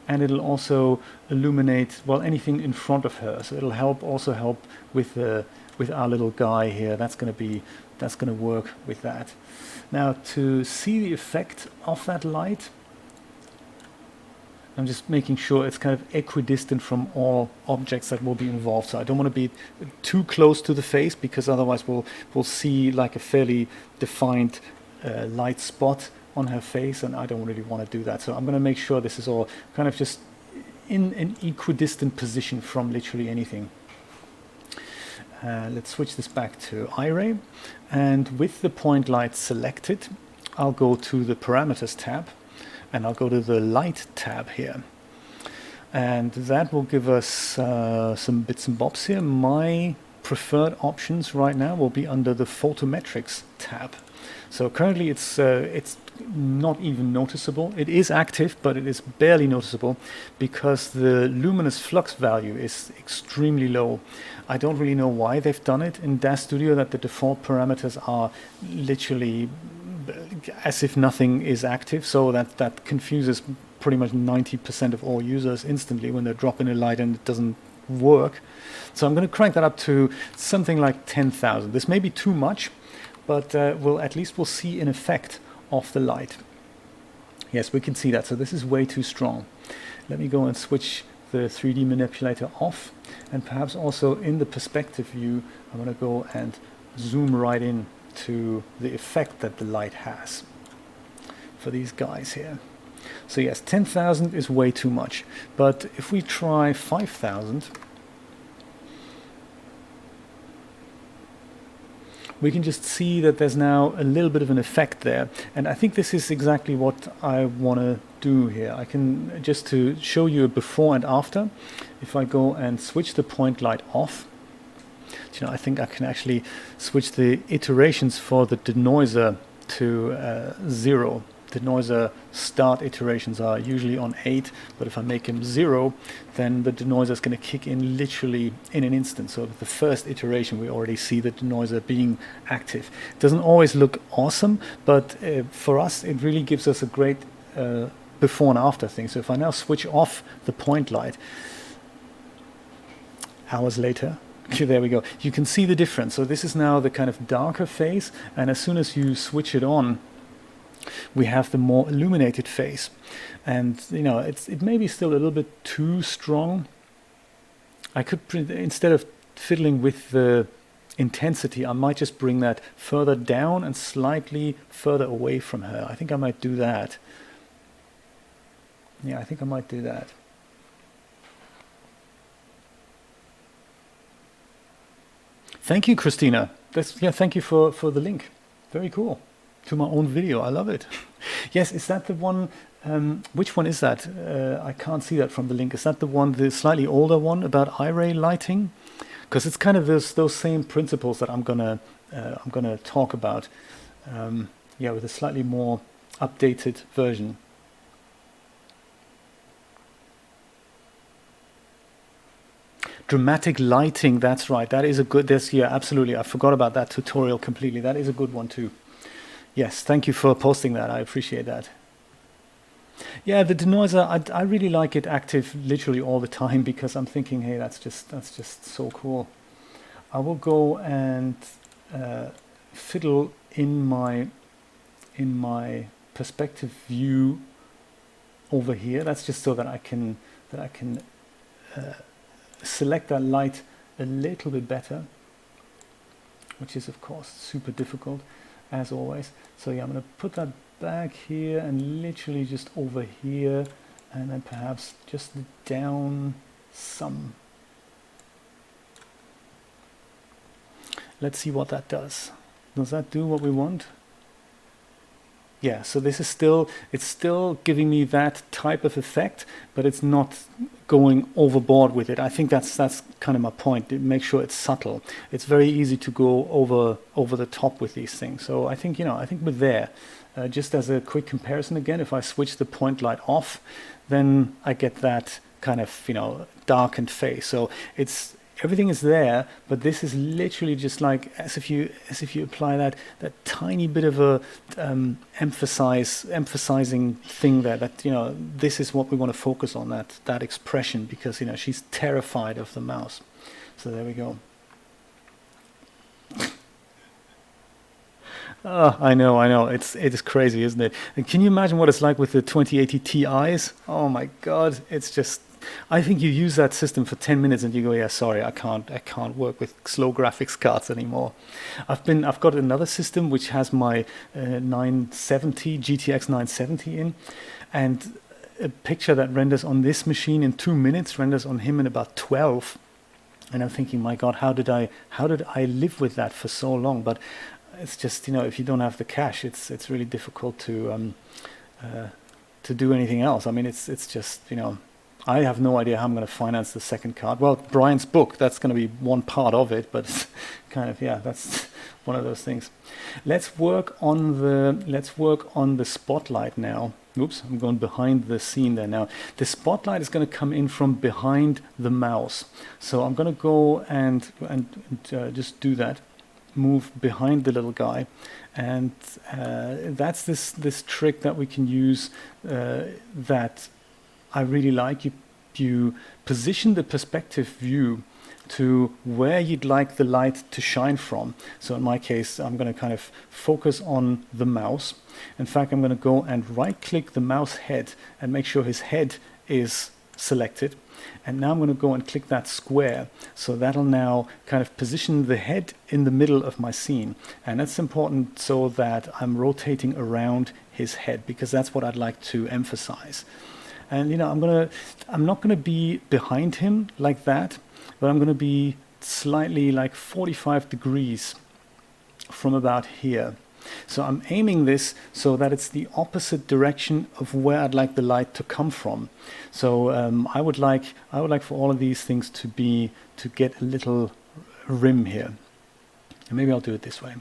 and it'll also illuminate, well, anything in front of her. So it'll also help with our little guy here. That's gonna work with that. Now, to see the effect of that light, I'm just making sure it's kind of equidistant from all objects that will be involved. So I don't want to be too close to the face, because otherwise we'll see like a fairly defined light spot on her face, and I don't really want to do that. So I'm going to make sure this is all kind of just in an equidistant position from literally anything. Let's switch this back to iRay, and with the point light selected, I'll go to the parameters tab. And I'll go to the light tab here, and that will give us some bits and bobs here. My preferred options right now will be under the photometrics tab. So currently it's not even noticeable. It is active, but it is barely noticeable because the luminous flux value is extremely low. I don't really know why they've done it in DAZ Studio, that the default parameters are literally as if nothing is active, so that confuses pretty much 90% of all users instantly when they're dropping a light and it doesn't work. So I'm going to crank that up to something like 10,000. This may be too much, but we'll see an effect of the light. Yes, we can see that. So this is way too strong. Let me go and switch the 3D manipulator off, and perhaps also in the perspective view, I'm going to go and zoom right in to the effect that the light has for these guys here. So yes, 10,000 is way too much, but if we try 5,000, we can just see that there's now a little bit of an effect there, and I think this is exactly what I want to do here. I can, just to show you a before and after, if I go and switch the point light off, you know, I think I can actually switch the iterations for the denoiser to 0. Denoiser start iterations are usually on 8, but if I make him 0, then the denoiser is going to kick in literally in an instant. So the first iteration, we already see the denoiser being active. It doesn't always look awesome, but for us, it really gives us a great before and after thing. So if I now switch off the point light, hours later, there we go. You can see the difference. So this is now the kind of darker face, and as soon as you switch it on, we have the more illuminated face. And you know, it may be still a little bit too strong. I could, instead of fiddling with the intensity, I might just bring that further down and slightly further away from her. I think I might do that. Yeah, I think I might do that. Thank you, Christina. Thank you for the link. Very cool. To my own video. I love it. Yes, is that the one? Which one is that? I can't see that from the link. Is that the one, the slightly older one about iRay lighting? Because it's kind of those same principles that I'm gonna talk about. yeah, with a slightly more updated version. Dramatic lighting, that's right. That is a good, yeah, absolutely. I forgot about that tutorial completely. That is a good one too. Yes, thank you for posting that. I appreciate that. Yeah, the denoiser, I really like it active literally all the time because I'm thinking, hey, that's just so cool. I will go and fiddle in my perspective view over here. That's just so that I can select that light a little bit better, which is of course super difficult as always. So yeah, I'm going to put that back here and literally just over here, and then perhaps just down some. Let's see what that does. Does that do what we want? Yeah, so this is still, it's still giving me that type of effect, but it's not going overboard with it. I think that's kind of my point. Make sure it's subtle. It's very easy to go over the top with these things. So I think, I think we're there. Just as a quick comparison again, if I switch the point light off, then I get that kind of, darkened face. So it's, everything is there, but this is literally just like as if you apply that tiny bit of a emphasizing thing there, that this is what we want to focus on, that expression, because she's terrified of the mouse. So there we go. Oh, I know. It is crazy, isn't it? And can you imagine what it's like with the 2080 Ti's? Oh my God, it's just. I think you use that system for 10 minutes and you go, yeah, sorry, I can't work with slow graphics cards anymore. I've got another system which has my 970 GTX 970 in, and a picture that renders on this machine in 2 minutes renders on him in about 12. And I'm thinking, my God, how did I live with that for so long? But it's just, if you don't have the cash, it's really difficult to do anything else. I mean, it's just, I have no idea how I'm going to finance the second card. Well, Brian's book, that's going to be one part of it, but it's kind of, yeah, that's one of those things. Let's work on the spotlight now. Oops, I'm going behind the scene there now. The spotlight is going to come in from behind the mouse. So I'm going to go and just do that. Move behind the little guy, and that's this trick that we can use that I really like. You position the perspective view to where you'd like the light to shine from. So in my case, I'm going to kind of focus on the mouse. In fact, I'm going to go and right-click the mouse head and make sure his head is selected. And now I'm going to go and click that square. So that'll now kind of position the head in the middle of my scene. And that's important so that I'm rotating around his head, because that's what I'd like to emphasize. And I'm not gonna be behind him like that, but I'm gonna be slightly like 45 degrees from about here. So I'm aiming this so that it's the opposite direction of where I'd like the light to come from. So I would like for all of these things to get a little rim here. And maybe I'll do it this way.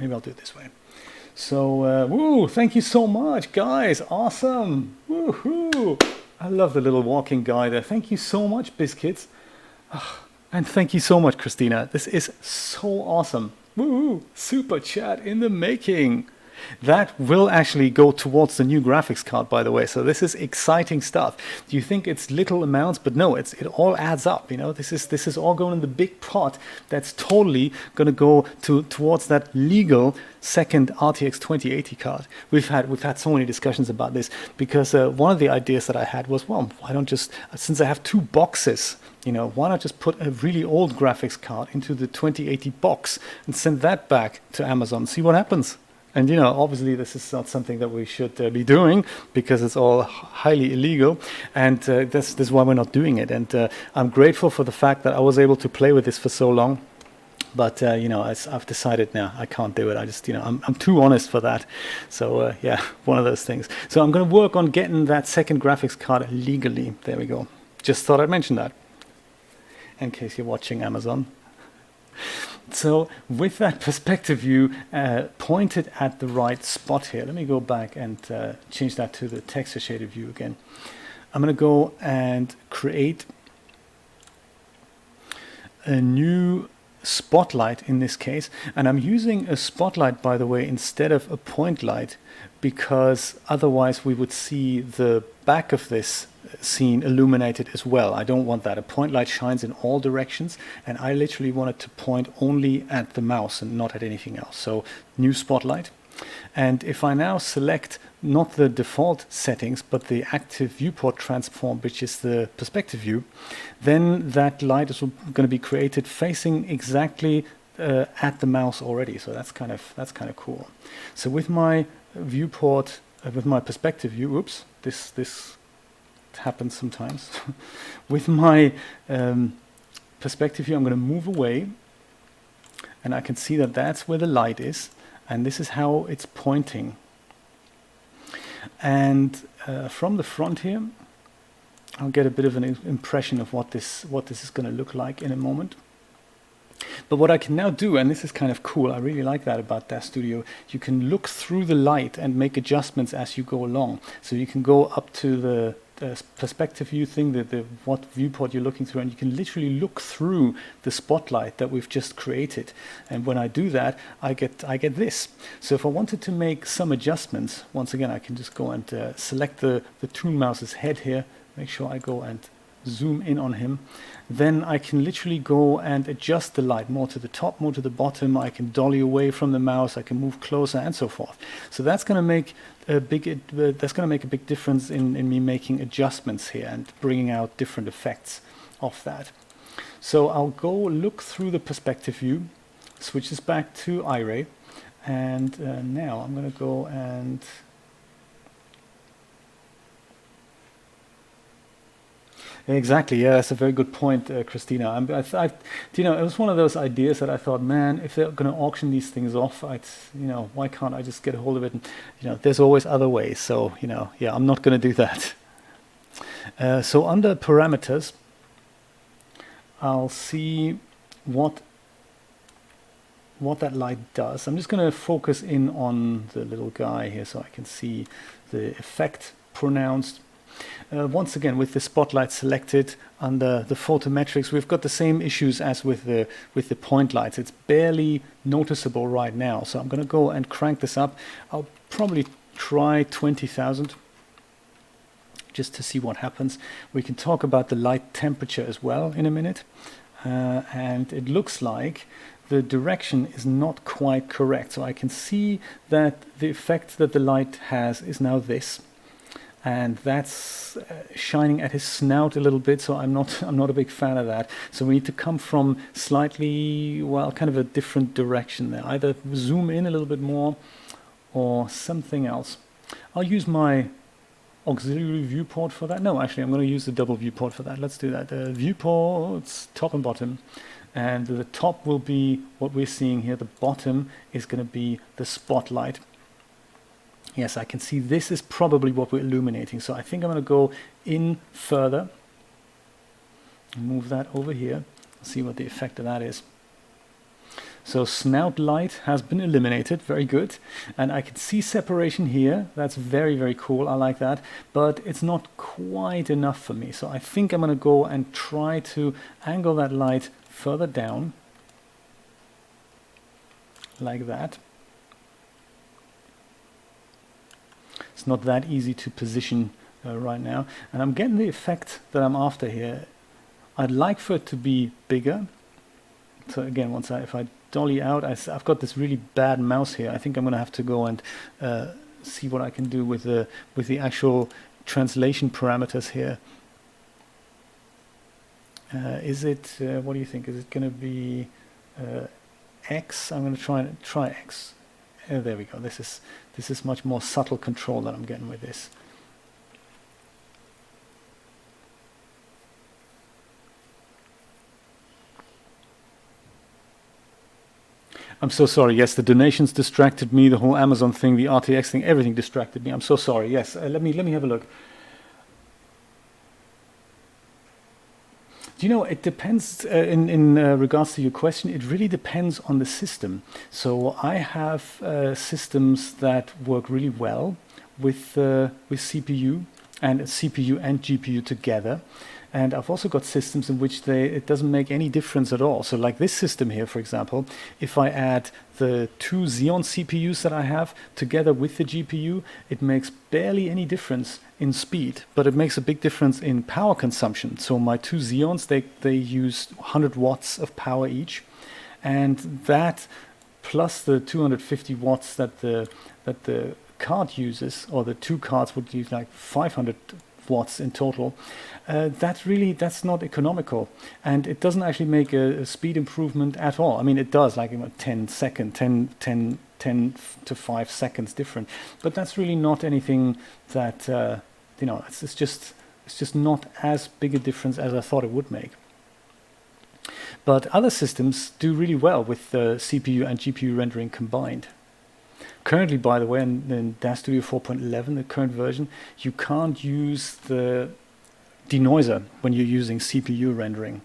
So woo! Thank you so much, guys. Awesome. Woohoo! I love the little walking guy there. Thank you so much, Biscuits. Oh, and thank you so much, Christina. This is so awesome. Woo! Super chat in the making. That will actually go towards the new graphics card, by the way. So this is exciting stuff. Do you think it's little amounts? But no, it all adds up. This is all going in the big pot. That's totally going to go towards that legal second RTX 2080 card. We've had so many discussions about this, because one of the ideas that I had was, well, why don't just, since I have two boxes, why not just put a really old graphics card into the 2080 box and send that back to Amazon, see what happens. And obviously this is not something that we should be doing, because it's all highly illegal, and this is why we're not doing it. And I'm grateful for the fact that I was able to play with this for so long. But I've decided now I can't do it. I just I'm too honest for that. So yeah, one of those things. So I'm going to work on getting that second graphics card legally. There we go. Just thought I'd mention that, in case you're watching Amazon. So with that perspective view pointed at the right spot here, let me go back and change that to the texture shaded view again. I'm going to go and create a new spotlight in this case, and I'm using a spotlight, by the way, instead of a point light, because otherwise we would see the back of this scene illuminated as well. I don't want that. A point light shines in all directions, and I literally want it to point only at the mouse and not at anything else. So new spotlight. And if I now select not the default settings but the active viewport transform, which is the perspective view, then that light is going to be created facing exactly at the mouse already. So that's kind of cool. So with my viewport, with my perspective view, oops, this happens sometimes. With my perspective view, I'm going to move away, and I can see that that's where the light is. And this is how it's pointing. And from the front here, I'll get a bit of an impression of what this is going to look like in a moment. But what I can now do, and this is kind of cool, I really like that about DAZ Studio, you can look through the light and make adjustments as you go along. So you can go up to the perspective view thing, what viewport you're looking through, and you can literally look through the spotlight that we've just created. And when I do that, I get this. So if I wanted to make some adjustments, once again, I can just go and select the Toon mouse's head here, make sure I go and zoom in on him. Then I can literally go and adjust the light more to the top, more to the bottom. I can dolly away from the mouse, I can move closer, and so forth. So that's going to make a big difference in me making adjustments here and bringing out different effects of that. So I'll go look through the perspective view, switch this back to iRay, and now I'm going to go and exactly, yeah, that's a very good point, Christina. It was one of those ideas that I thought, man, if they're going to auction these things off, why can't I just get a hold of it? And there's always other ways. So yeah, I'm not going to do that. So under parameters, I'll see what that light does. I'm just going to focus in on the little guy here so I can see the effect pronounced. Once again, with the spotlight selected under the photometrics, we've got the same issues as with the point lights. It's barely noticeable right now. So I'm going to go and crank this up. I'll probably try 20,000 just to see what happens. We can talk about the light temperature as well in a minute. And it looks like the direction is not quite correct. So I can see that the effect that the light has is now this. And that's shining at his snout a little bit, so I'm not a big fan of that. So we need to come from slightly, kind of a different direction there. Either zoom in a little bit more or something else. I'll use my auxiliary viewport for that. No, actually, I'm going to use the double viewport for that. Let's do that. Viewports, top and bottom. And the top will be what we're seeing here. The bottom is going to be the spotlight. Yes, I can see this is probably what we're illuminating. So I think I'm going to go in further. Move that over here. See what the effect of that is. So snout light has been eliminated. Very good. And I can see separation here. That's very, very cool. I like that. But it's not quite enough for me. So I think I'm going to go and try to angle that light further down. Like that. It's not that easy to position right now. And I'm getting the effect that I'm after here. I'd like for it to be bigger. So again, if I dolly out, I've got this really bad mouse here. I think I'm going to have to go and see what I can do with the actual translation parameters here. Is it, what do you think? Is it going to be X? I'm going to try X. There we go. This is much more subtle control that I'm getting with this. I'm so sorry. Yes, the donations distracted me. The whole Amazon thing, the RTX thing, everything distracted me. I'm so sorry. Yes, let me have a look. Do you know, it depends, in regards to your question, it really depends on the system. So I have systems that work really well with CPU and CPU and GPU together. And I've also got systems in which it doesn't make any difference at all. So like this system here, for example, if I add the two Xeon CPUs that I have together with the GPU, it makes barely any difference in speed, but it makes a big difference in power consumption. So my two Xeons, they use 100 watts of power each, and that plus the 250 watts that the card uses, or the two cards would use like 500 watts in total. That's not economical, and it doesn't actually make a speed improvement at all. I mean, it does, like 10 to 5 seconds different, but that's really not anything that it's just not as big a difference as I thought it would make. But other systems do really well with CPU and GPU rendering combined. Currently, by the way, in DAZ Studio 4.11, the current version, you can't use the denoiser when you're using CPU rendering.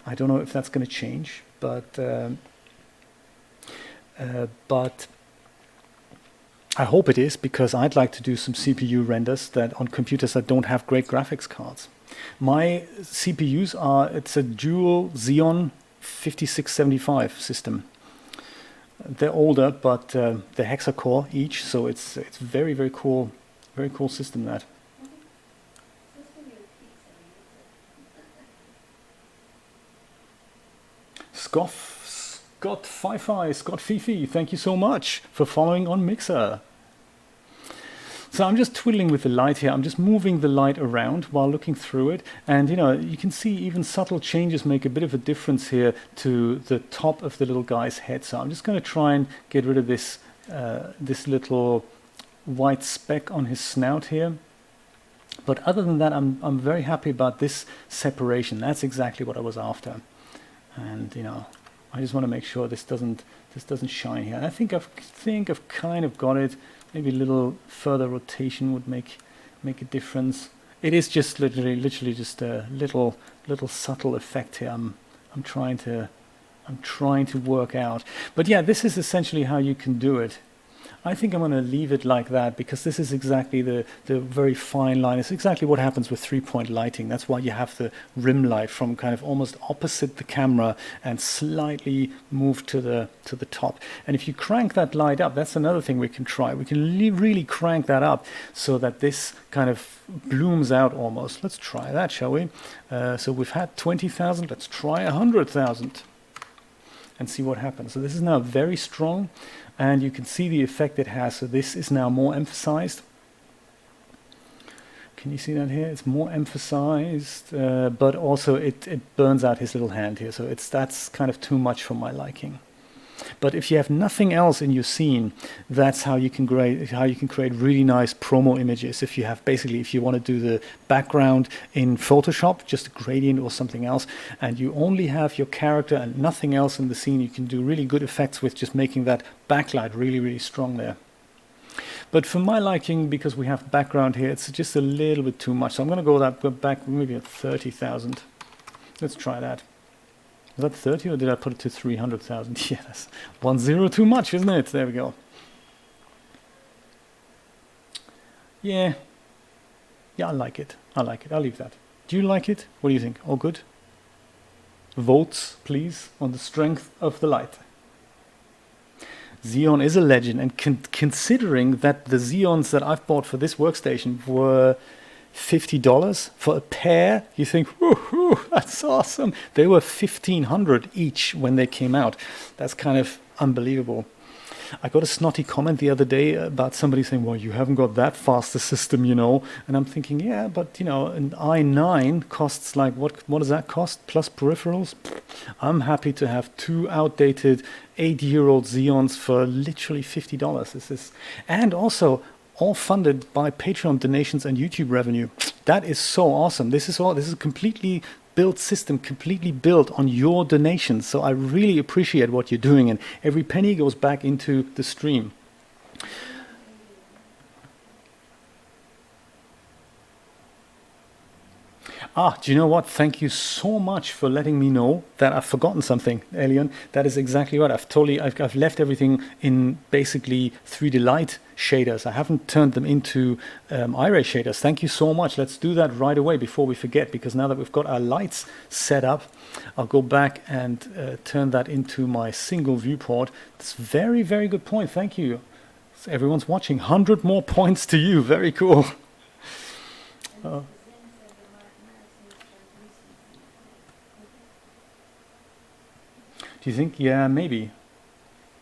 I don't know if that's going to change, but I hope it is, because I'd like to do some CPU renders that on computers that don't have great graphics cards. My CPUs it's a dual Xeon 5675 system. They're older, but they're hexa-core each, so it's very, very cool system, that. Scott Fifi, thank you so much for following on Mixer. So I'm just twiddling with the light here. I'm just moving the light around while looking through it. And you can see even subtle changes make a bit of a difference here to the top of the little guy's head. So I'm just going to try and get rid of this little white speck on his snout here. But other than that, I'm very happy about this separation. That's exactly what I was after. And I just want to make sure this doesn't shine here. I think I've kind of got it. Maybe a little further rotation would make a difference. It is just literally just a little subtle effect here. I'm trying to work out. But yeah, this is essentially how you can do it. I think I'm going to leave it like that, because this is exactly the very fine line. It's exactly what happens with three-point lighting. That's why you have the rim light from kind of almost opposite the camera and slightly move to the top. And if you crank that light up, that's another thing we can try. We can really crank that up so that this kind of blooms out almost. Let's try that, shall we? So we've had 20,000. Let's try 100,000 and see what happens. So this is now very strong. And you can see the effect it has. So this is now more emphasized. Can you see that here? It's more emphasized, but also it burns out his little hand here. So that's kind of too much for my liking. But if you have nothing else in your scene, that's how you can create really nice promo images. If you want to do the background in Photoshop, just a gradient or something else, and you only have your character and nothing else in the scene, you can do really good effects with just making that backlight really, really strong there. But for my liking, because we have background here, it's just a little bit too much. So I'm going to go back maybe at 30,000. Let's try that. Is that 30, or did I put it to 300,000? Yeah, that's 1 0 too much, isn't it? There we go. Yeah, I like it. I'll leave that. Do you like it? What do you think? All good? Votes, please, on the strength of the light. Xeon is a legend, and considering that the Xeons that I've bought for this workstation were $50 for a pair, you think, whoo, that's awesome. They were $1,500 each when they came out. That's kind of unbelievable. I got a snotty comment the other day about somebody saying, well, you haven't got that fast a system, And I'm thinking, yeah, but, an i9 costs like, what does that cost? Plus peripherals? I'm happy to have two outdated 8-year-old Xeons for literally $50. And also, all funded by Patreon donations and YouTube revenue. That is so awesome. This is a completely built system, completely built on your donations. So I really appreciate what you're doing, and every penny goes back into the stream. Ah, do you know what? Thank you so much for letting me know that I've forgotten something, Alien. That is exactly right. I've left everything in basically 3D Light shaders. I haven't turned them into Iray shaders. Thank you so much. Let's do that right away before we forget, because now that we've got our lights set up, I'll go back and turn that into my single viewport. That's very, very good point. Thank you. So everyone's watching. 100 more points to you. Very cool. Do you think? Yeah, maybe.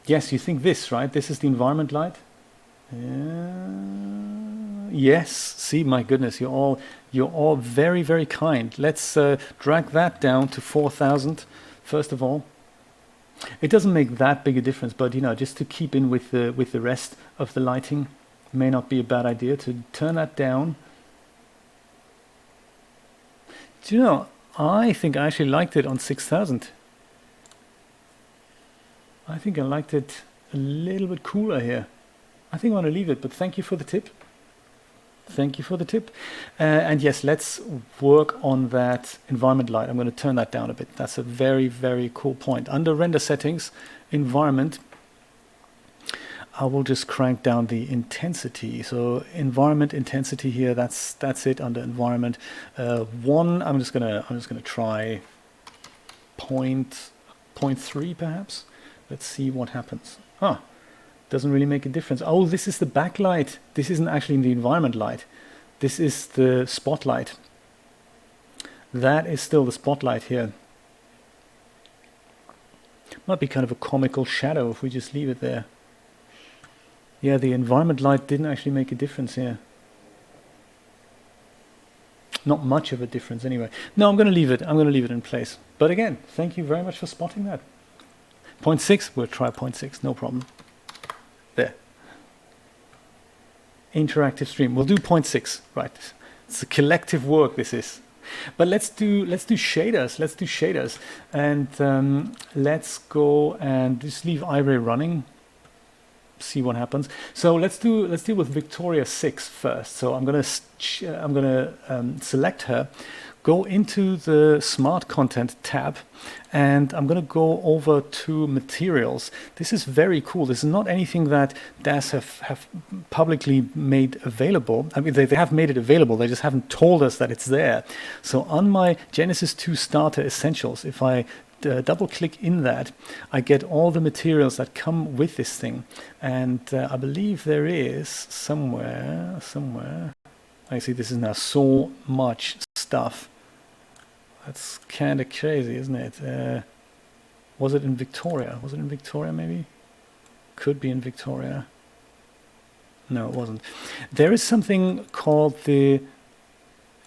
Yes, you think this, right? This is the environment light. Yes. See, my goodness, you're all very, very kind. Let's drag that down to 4,000 first of all. It doesn't make that big a difference, but you know, just to keep in with the rest of the lighting, may not be a bad idea to turn that down. Do you know? I think I actually liked it on 6,000. I think I liked it a little bit cooler here. I think I want to leave it, but thank you for the tip. Thank you for the tip. And yes, let's work on that environment light. I'm going to turn that down a bit. That's a very, very cool point. Under render settings, environment, I will just crank down the intensity. So environment intensity here, that's it under environment. One, I'm just gonna try 0.3 perhaps. Let's see what happens. Huh, doesn't really make a difference. Oh, this is the backlight. This isn't actually the environment light. This is the spotlight. That is still the spotlight here. Might be kind of a comical shadow if we just leave it there. Yeah, the environment light didn't actually make a difference here. Not much of a difference anyway. No, I'm going to leave it. I'm going to leave it in place. But again, thank you very much for spotting that. 0.6, we'll try 0.6, no problem. There. Interactive stream. We'll do 0.6, right? It's a collective work, this is. But let's do shaders. Let's do shaders, and let's go and just leave Iray running. See what happens. So let's deal with Victoria 6 first. So I'm gonna select her, go into the Smart Content tab, and I'm going to go over to Materials. This is very cool. This is not anything that DAZ have publicly made available. I mean, they have made it available. They just haven't told us that it's there. So on my Genesis 2 Starter Essentials, if I double-click in that, I get all the materials that come with this thing. And I believe there is somewhere. I see this is now so much stuff. That's kind of crazy, isn't it? Was it in Victoria? Was it in Victoria, maybe? Could be in Victoria. No, it wasn't. There is something called the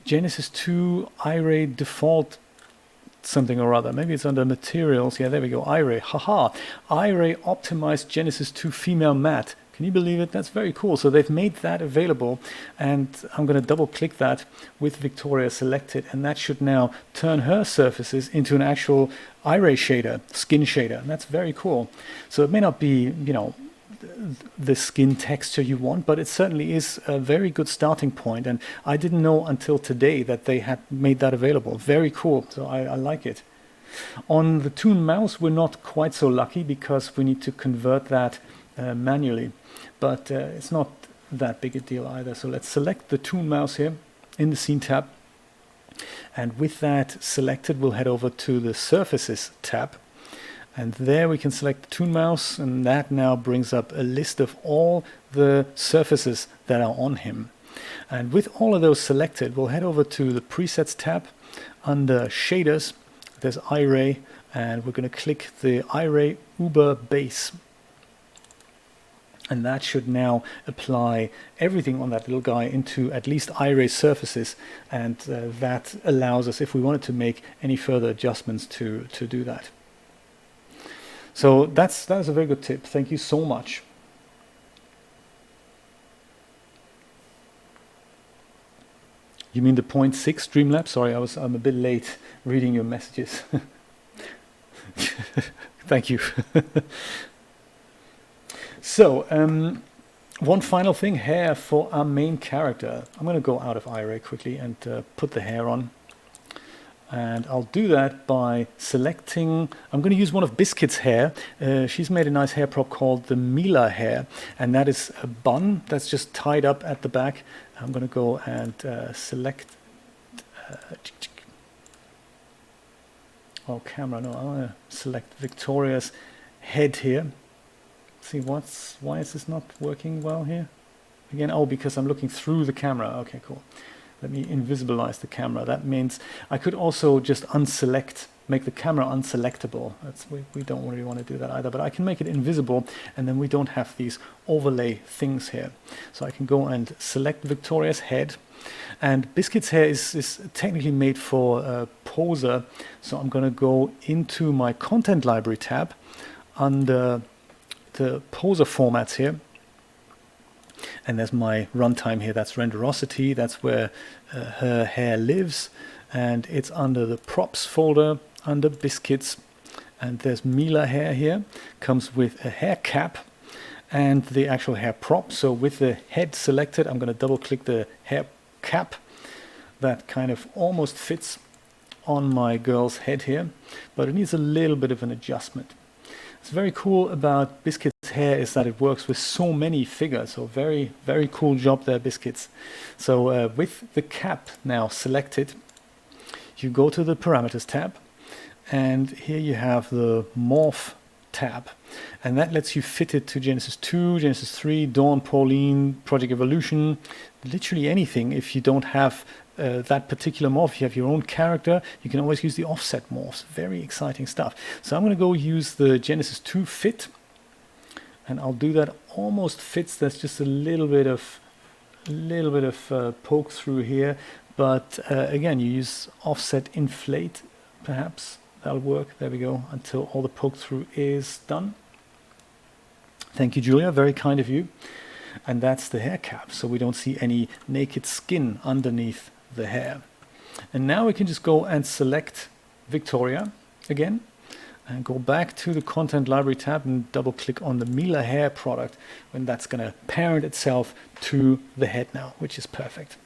Genesis 2 Iray default something or other. Maybe it's under materials. Yeah, there we go. Iray. Haha. Iray optimized Genesis 2 female matte. Can you believe it? That's very cool. So they've made that available, and I'm going to double click that with Victoria selected, and that should now turn her surfaces into an actual Iray shader, skin shader. And that's very cool. So it may not be, you know, the skin texture you want, but it certainly is a very good starting point. And I didn't know until today that they had made that available. Very cool. So I like it. On the Toon mouse, we're not quite so lucky because we need to convert that manually, but it's not that big a deal either. So let's select the Toon mouse here in the Scene tab, and with that selected, we'll head over to the Surfaces tab, and there we can select the Toon mouse, and that now brings up a list of all the surfaces that are on him. And with all of those selected, we'll head over to the Presets tab. Under Shaders, there's Iray, and we're going to click the Iray Uber Base. And that should now apply everything on that little guy into at least Iray surfaces, and that allows us, if we wanted to make any further adjustments, to do that. So that is a very good tip. Thank you so much. You mean the 0.6 Streamlabs? Sorry, I'm a bit late reading your messages. Thank you. So, one final thing, hair for our main character. I'm going to go out of Iray quickly and put the hair on. And I'll do that by selecting, I'm going to use one of Biscuits' hair. She's made a nice hair prop called the Mila hair, and that is a bun that's just tied up at the back. I'm going to go and select, camera, no, I want to select Victoria's head here. See, why is this not working well here? Again, because I'm looking through the camera. Okay, cool. Let me invisibilize the camera. That means I could also just unselect, make the camera unselectable. We don't really want to do that either, but I can make it invisible, and then we don't have these overlay things here. So I can go and select Victoria's head, and Biscuit's hair is technically made for poser. So I'm going to go into my content library tab under the poser formats here. And there's my runtime here, that's renderosity, that's where her hair lives, and it's under the props folder, under Biscuits, and there's Mila hair here, comes with a hair cap and the actual hair prop. So with the head selected, I'm going to double click the hair cap. That kind of almost fits on my girl's head here, but it needs a little bit of an adjustment. What's very cool about Biscuits' hair is that it works with so many figures. So very, very cool job there, Biscuits. So with the cap now selected, you go to the parameters tab, and here you have the morph tab, and that lets you fit it to Genesis 2, Genesis 3, Dawn, Pauline, Project Evolution, literally anything. If you don't have that particular morph, you have your own character, you can always use the offset morphs. Very exciting stuff. So I'm going to go use the Genesis 2 fit, and I'll do that almost fits. There's just a little bit of poke through here, but again, you use offset inflate, perhaps that'll work. There we go, until all the poke through is done. Thank you, Julia, very kind of you. And that's the hair cap, so we don't see any naked skin underneath the hair. And now we can just go and select Victoria again, and go back to the content library tab and double click on the Mila hair product, and that's going to parent itself to the head now, which is perfect.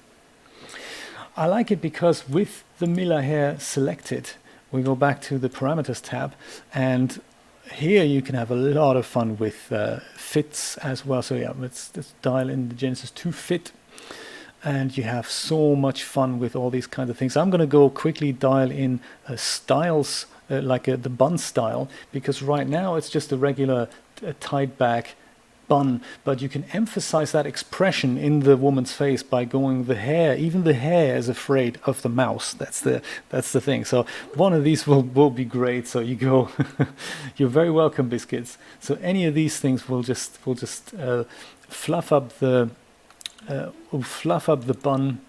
I like it because with the Mila hair selected, we go back to the parameters tab, and here you can have a lot of fun with fits as well. So yeah, let's dial in the Genesis 2 fit, and you have so much fun with all these kinds of things. I'm going to go quickly dial in styles, like the bun style, because right now it's just a regular tied back bun, but you can emphasize that expression in the woman's face by going the hair. Even the hair is afraid of the mouse. That's the thing. So one of these will be great. So you go, you're very welcome, Biscuits. So any of these things will just fluff up the bun,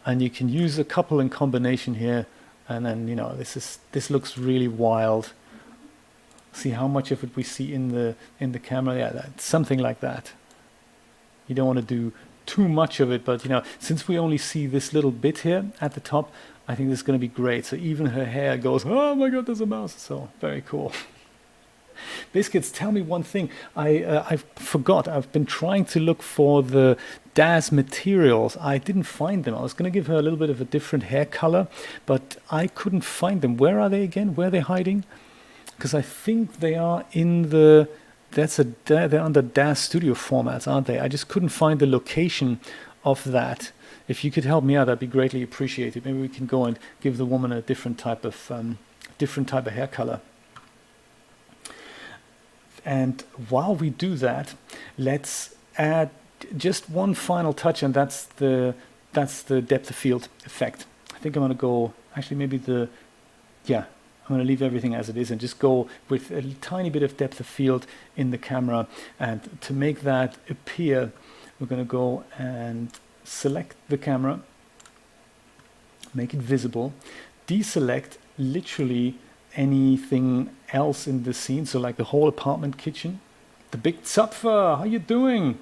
and you can use a couple in combination here, and then this looks really wild. See how much of it we see in the camera. Yeah, something like that. You don't want to do too much of it, but since we only see this little bit here at the top, I think this is going to be great. So even her hair goes, oh my god, there's a mouse. So very cool. Biscuits, tell me one thing. I forgot. I've been trying to look for the DAZ materials. I didn't find them. I was going to give her a little bit of a different hair color, but I couldn't find them. Where are they again? Where are they hiding? Because I think they are in the, they're under DAZ Studio formats, aren't they? I just couldn't find the location of that. If you could help me out, that'd be greatly appreciated. Maybe we can go and give the woman a different type of hair color. And while we do that, let's add just one final touch, and that's the depth of field effect. I think I'm going to go, actually maybe I'm going to leave everything as it is and just go with a tiny bit of depth of field in the camera. And to make that appear, we're going to go and select the camera, make it visible, deselect literally anything else in the scene, so like the whole apartment kitchen. The big Zapfer, how you doing?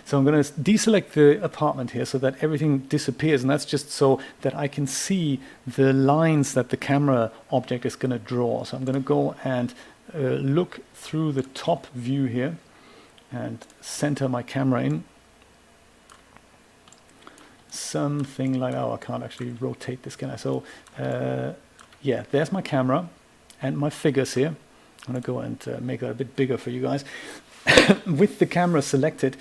So I'm going to deselect the apartment here so that everything disappears, and that's just so that I can see the lines that the camera object is going to draw. So I'm going to go and look through the top view here and center my camera in. something like, oh, I can't actually rotate this, can I? So yeah, there's my camera and my figures here. I'm going to go and make that a bit bigger for you guys. With the camera selected,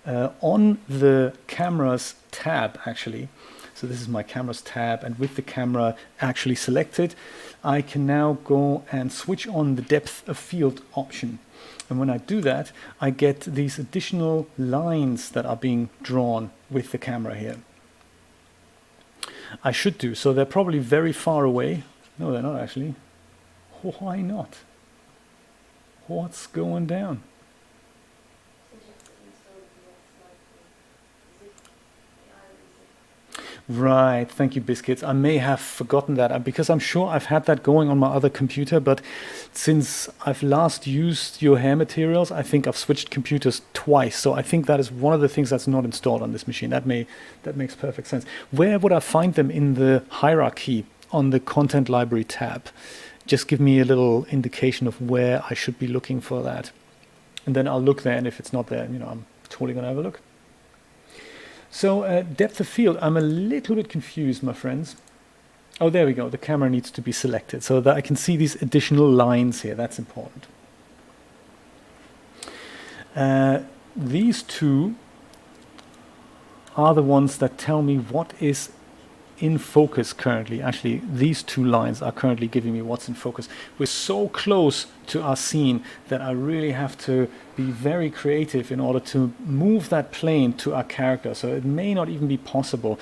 on the cameras tab actually, so this is my cameras tab, and with the camera actually selected, I can now go and switch on the depth of field option. And when I do that, I get these additional lines that are being drawn with the camera here. I should do, so they're probably very far away. No, they're not actually. Why not? What's going down? Right, thank you, Biscuits. I may have forgotten that because I'm sure I've had that going on my other computer, but since I've last used your hair materials, I think I've switched computers twice. So I think that is one of the things that's not installed on this machine. That makes perfect sense. Where would I find them in the hierarchy on the content library tab? Just give me a little indication of where I should be looking for that. And then I'll look there, and if it's not there, I'm totally going to have a look. So depth of field, I'm a little bit confused, my friends. Oh, there we go. The camera needs to be selected so that I can see these additional lines here. That's important. These two are the ones that tell me what is in focus currently. Actually, these two lines are currently giving me what's in focus. We're so close to our scene that I really have to be very creative in order to move that plane to our character. So it may not even be possible.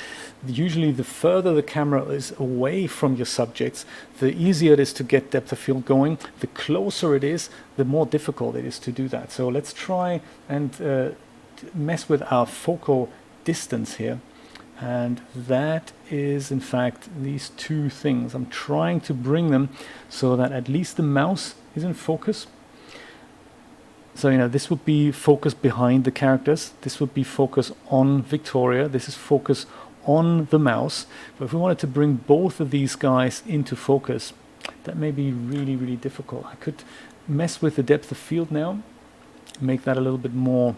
Usually the further the camera is away from your subjects, the easier it is to get depth of field going. The closer it is, the more difficult it is to do that. So let's try and mess with our focal distance here. And that is, in fact, these two things. I'm trying to bring them so that at least the mouse is in focus. So, this would be focus behind the characters. This would be focus on Victoria. This is focus on the mouse. But if we wanted to bring both of these guys into focus, that may be really, really difficult. I could mess with the depth of field now, make that a little bit more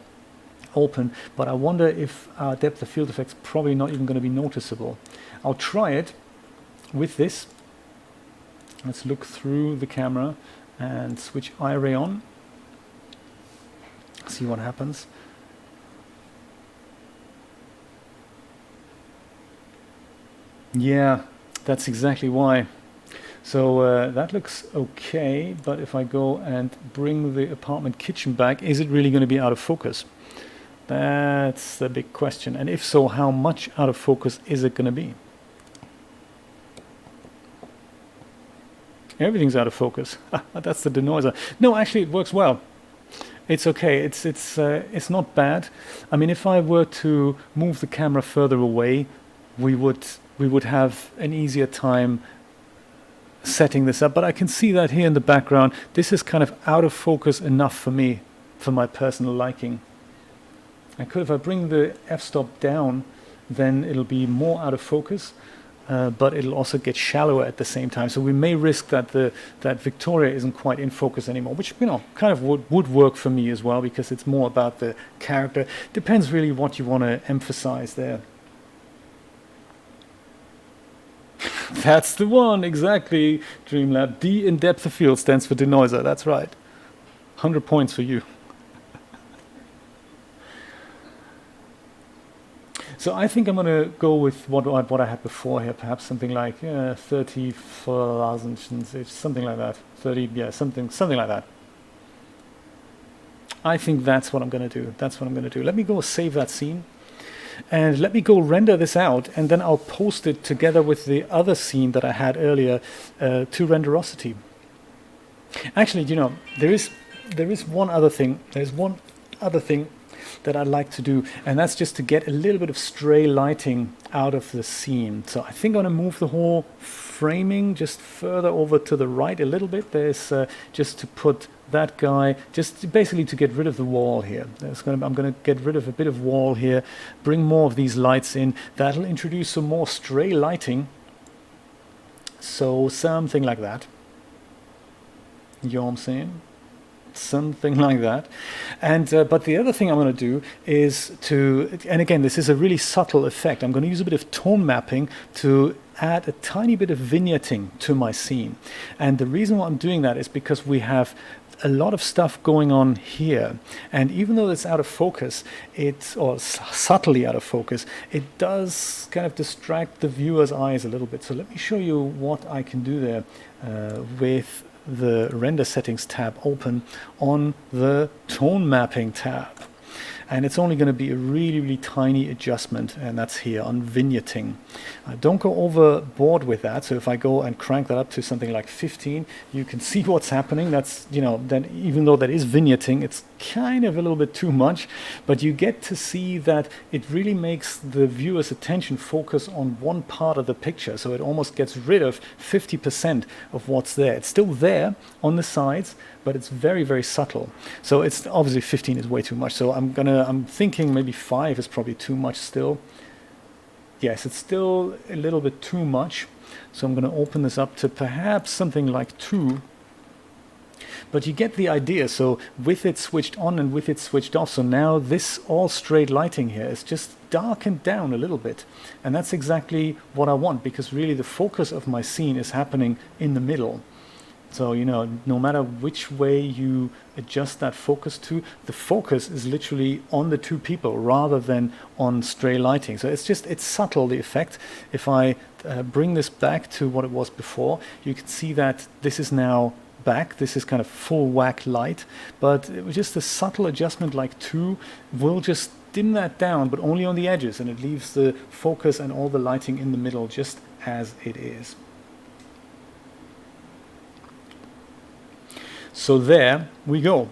open, but I wonder if our depth of field effect's probably not even going to be noticeable. I'll try it with this. Let's look through the camera and switch iRay on. See what happens. Yeah, that's exactly why. So that looks okay, but if I go and bring the apartment kitchen back, is it really going to be out of focus? That's the big question. And if so, how much out of focus is it going to be? Everything's out of focus. That's the denoiser. No, actually, it works well. It's okay. It's not bad. I mean, if I were to move the camera further away, we would have an easier time setting this up. But I can see that here in the background. This is kind of out of focus enough for me, for my personal liking. If I bring the f-stop down, then it'll be more out of focus, but it'll also get shallower at the same time. So we may risk that that Victoria isn't quite in focus anymore, which kind of would work for me as well, because it's more about the character. Depends really what you want to emphasize there. That's the one, exactly, Dreamlab. D in depth of field stands for denoiser. That's right. 100 points for you. So I think I'm going to go with what I had before here, perhaps something like 30,000, something like that. 30, yeah, something like that. I think that's what I'm going to do. Let me go save that scene, and let me go render this out, and then I'll post it together with the other scene that I had earlier to Renderosity. Actually, there is one other thing. There's one other thing that I'd like to do, and that's just to get a little bit of stray lighting out of the scene. So I think I'm going to move the whole framing just further over to the right a little bit. There's just to put that guy, just basically to get rid of the wall here. I'm going to get rid of a bit of wall here, bring more of these lights in. That'll introduce some more stray lighting. So something like that. You know what I'm saying? something like that. And but the other thing I'm going to do is and again, this is a really subtle effect. I'm going to use a bit of tone mapping to add a tiny bit of vignetting to my scene. And the reason why I'm doing that is because we have a lot of stuff going on here, and even though it's out of focus, or subtly out of focus, it does kind of distract the viewer's eyes a little bit. So let me show you what I can do there with the render settings tab open on the tone mapping tab. And it's only going to be a really, really tiny adjustment, and that's here on vignetting. Don't go overboard with that. So if I go and crank that up to something like 15, you can see what's happening. That's, then even though that is vignetting, it's kind of a little bit too much, but you get to see that it really makes the viewer's attention focus on one part of the picture. So it almost gets rid of 50% of what's there. It's still there on the sides, but it's very, very subtle. So it's obviously 15 is way too much. So I'm thinking maybe 5 is probably too much still. Yes, it's still a little bit too much. So I'm going to open this up to perhaps something like 2. But you get the idea. So with it switched on and with it switched off, so now this all straight lighting here is just darkened down a little bit. And that's exactly what I want, because really the focus of my scene is happening in the middle. So, no matter which way you adjust that focus to, the focus is literally on the two people rather than on stray lighting. So it's subtle, the effect. If I bring this back to what it was before, you can see that this is now back. This is kind of full whack light, but it was just a subtle adjustment like 2 will just dim that down, but only on the edges, and it leaves the focus and all the lighting in the middle just as it is. So there we go.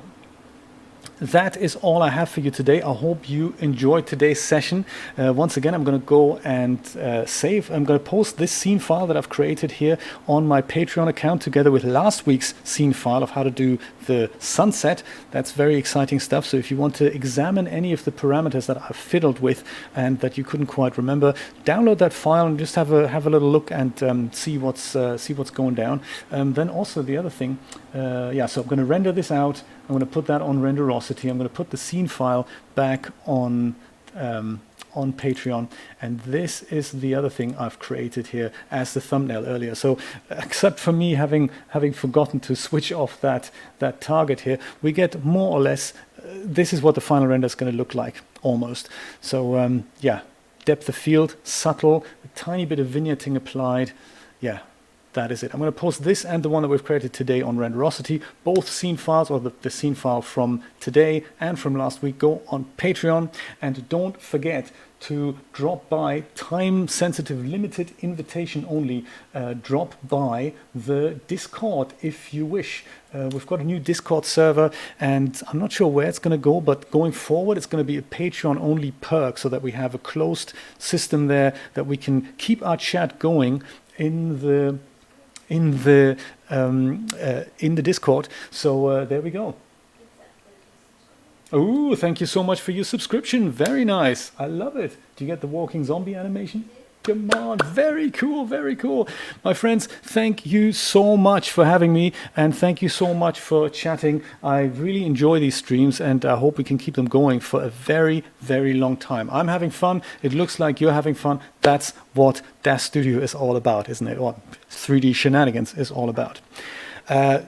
That is all I have for you today. I hope you enjoyed today's session. Once again, I'm going to go and save. I'm going to post this scene file that I've created here on my Patreon account together with last week's scene file of how to do the sunset. That's very exciting stuff. So if you want to examine any of the parameters that I've fiddled with and that you couldn't quite remember, download that file and just have a little look and see what's going down. Then also the other thing, so I'm going to render this out. I'm going to put that on Renderosity. I'm going to put the scene file back on Patreon, and this is the other thing I've created here as the thumbnail earlier. So except for me having forgotten to switch off that target here, we get more or less this is what the final render is going to look like almost. So depth of field, subtle, a tiny bit of vignetting applied. That is it. I'm going to post this and the one that we've created today on Renderosity. Both scene files, or the scene file from today and from last week, go on Patreon. And don't forget to drop by, time-sensitive, limited invitation only, drop by the Discord if you wish. We've got a new Discord server, and I'm not sure where it's going to go, but going forward it's going to be a Patreon-only perk so that we have a closed system there that we can keep our chat going in the Discord. So there we go. Oh, thank you so much for your subscription. Very nice. I love it. Do you get the walking zombie animation? Come on. Very cool. Very cool. My friends, thank you so much for having me, and thank you so much for chatting. I really enjoy these streams, and I hope we can keep them going for a very, very long time. I'm having fun. It looks like you're having fun. That's what DAZ Studio is all about, isn't it? Or 3D Shenanigans is all about.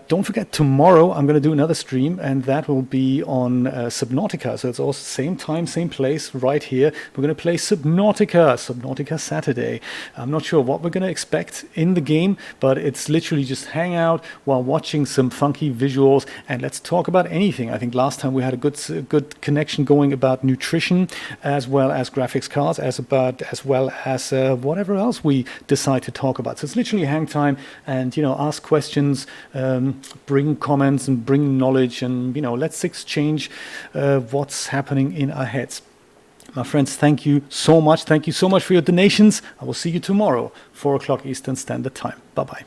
Don't forget, tomorrow I'm going to do another stream, and that will be on Subnautica. So it's also same time, same place, right here. We're going to play Subnautica Saturday. I'm not sure what we're going to expect in the game, but it's literally just hang out while watching some funky visuals, and let's talk about anything. I think last time we had a good connection going about nutrition, as well as graphics cards, as well as whatever else we decide to talk about. So it's literally hang time, and ask questions. Bring comments and bring knowledge, and let's exchange what's happening in our heads. My friends, thank you so much. Thank you so much for your donations. I will see you tomorrow, 4 o'clock Eastern Standard Time. Bye-bye.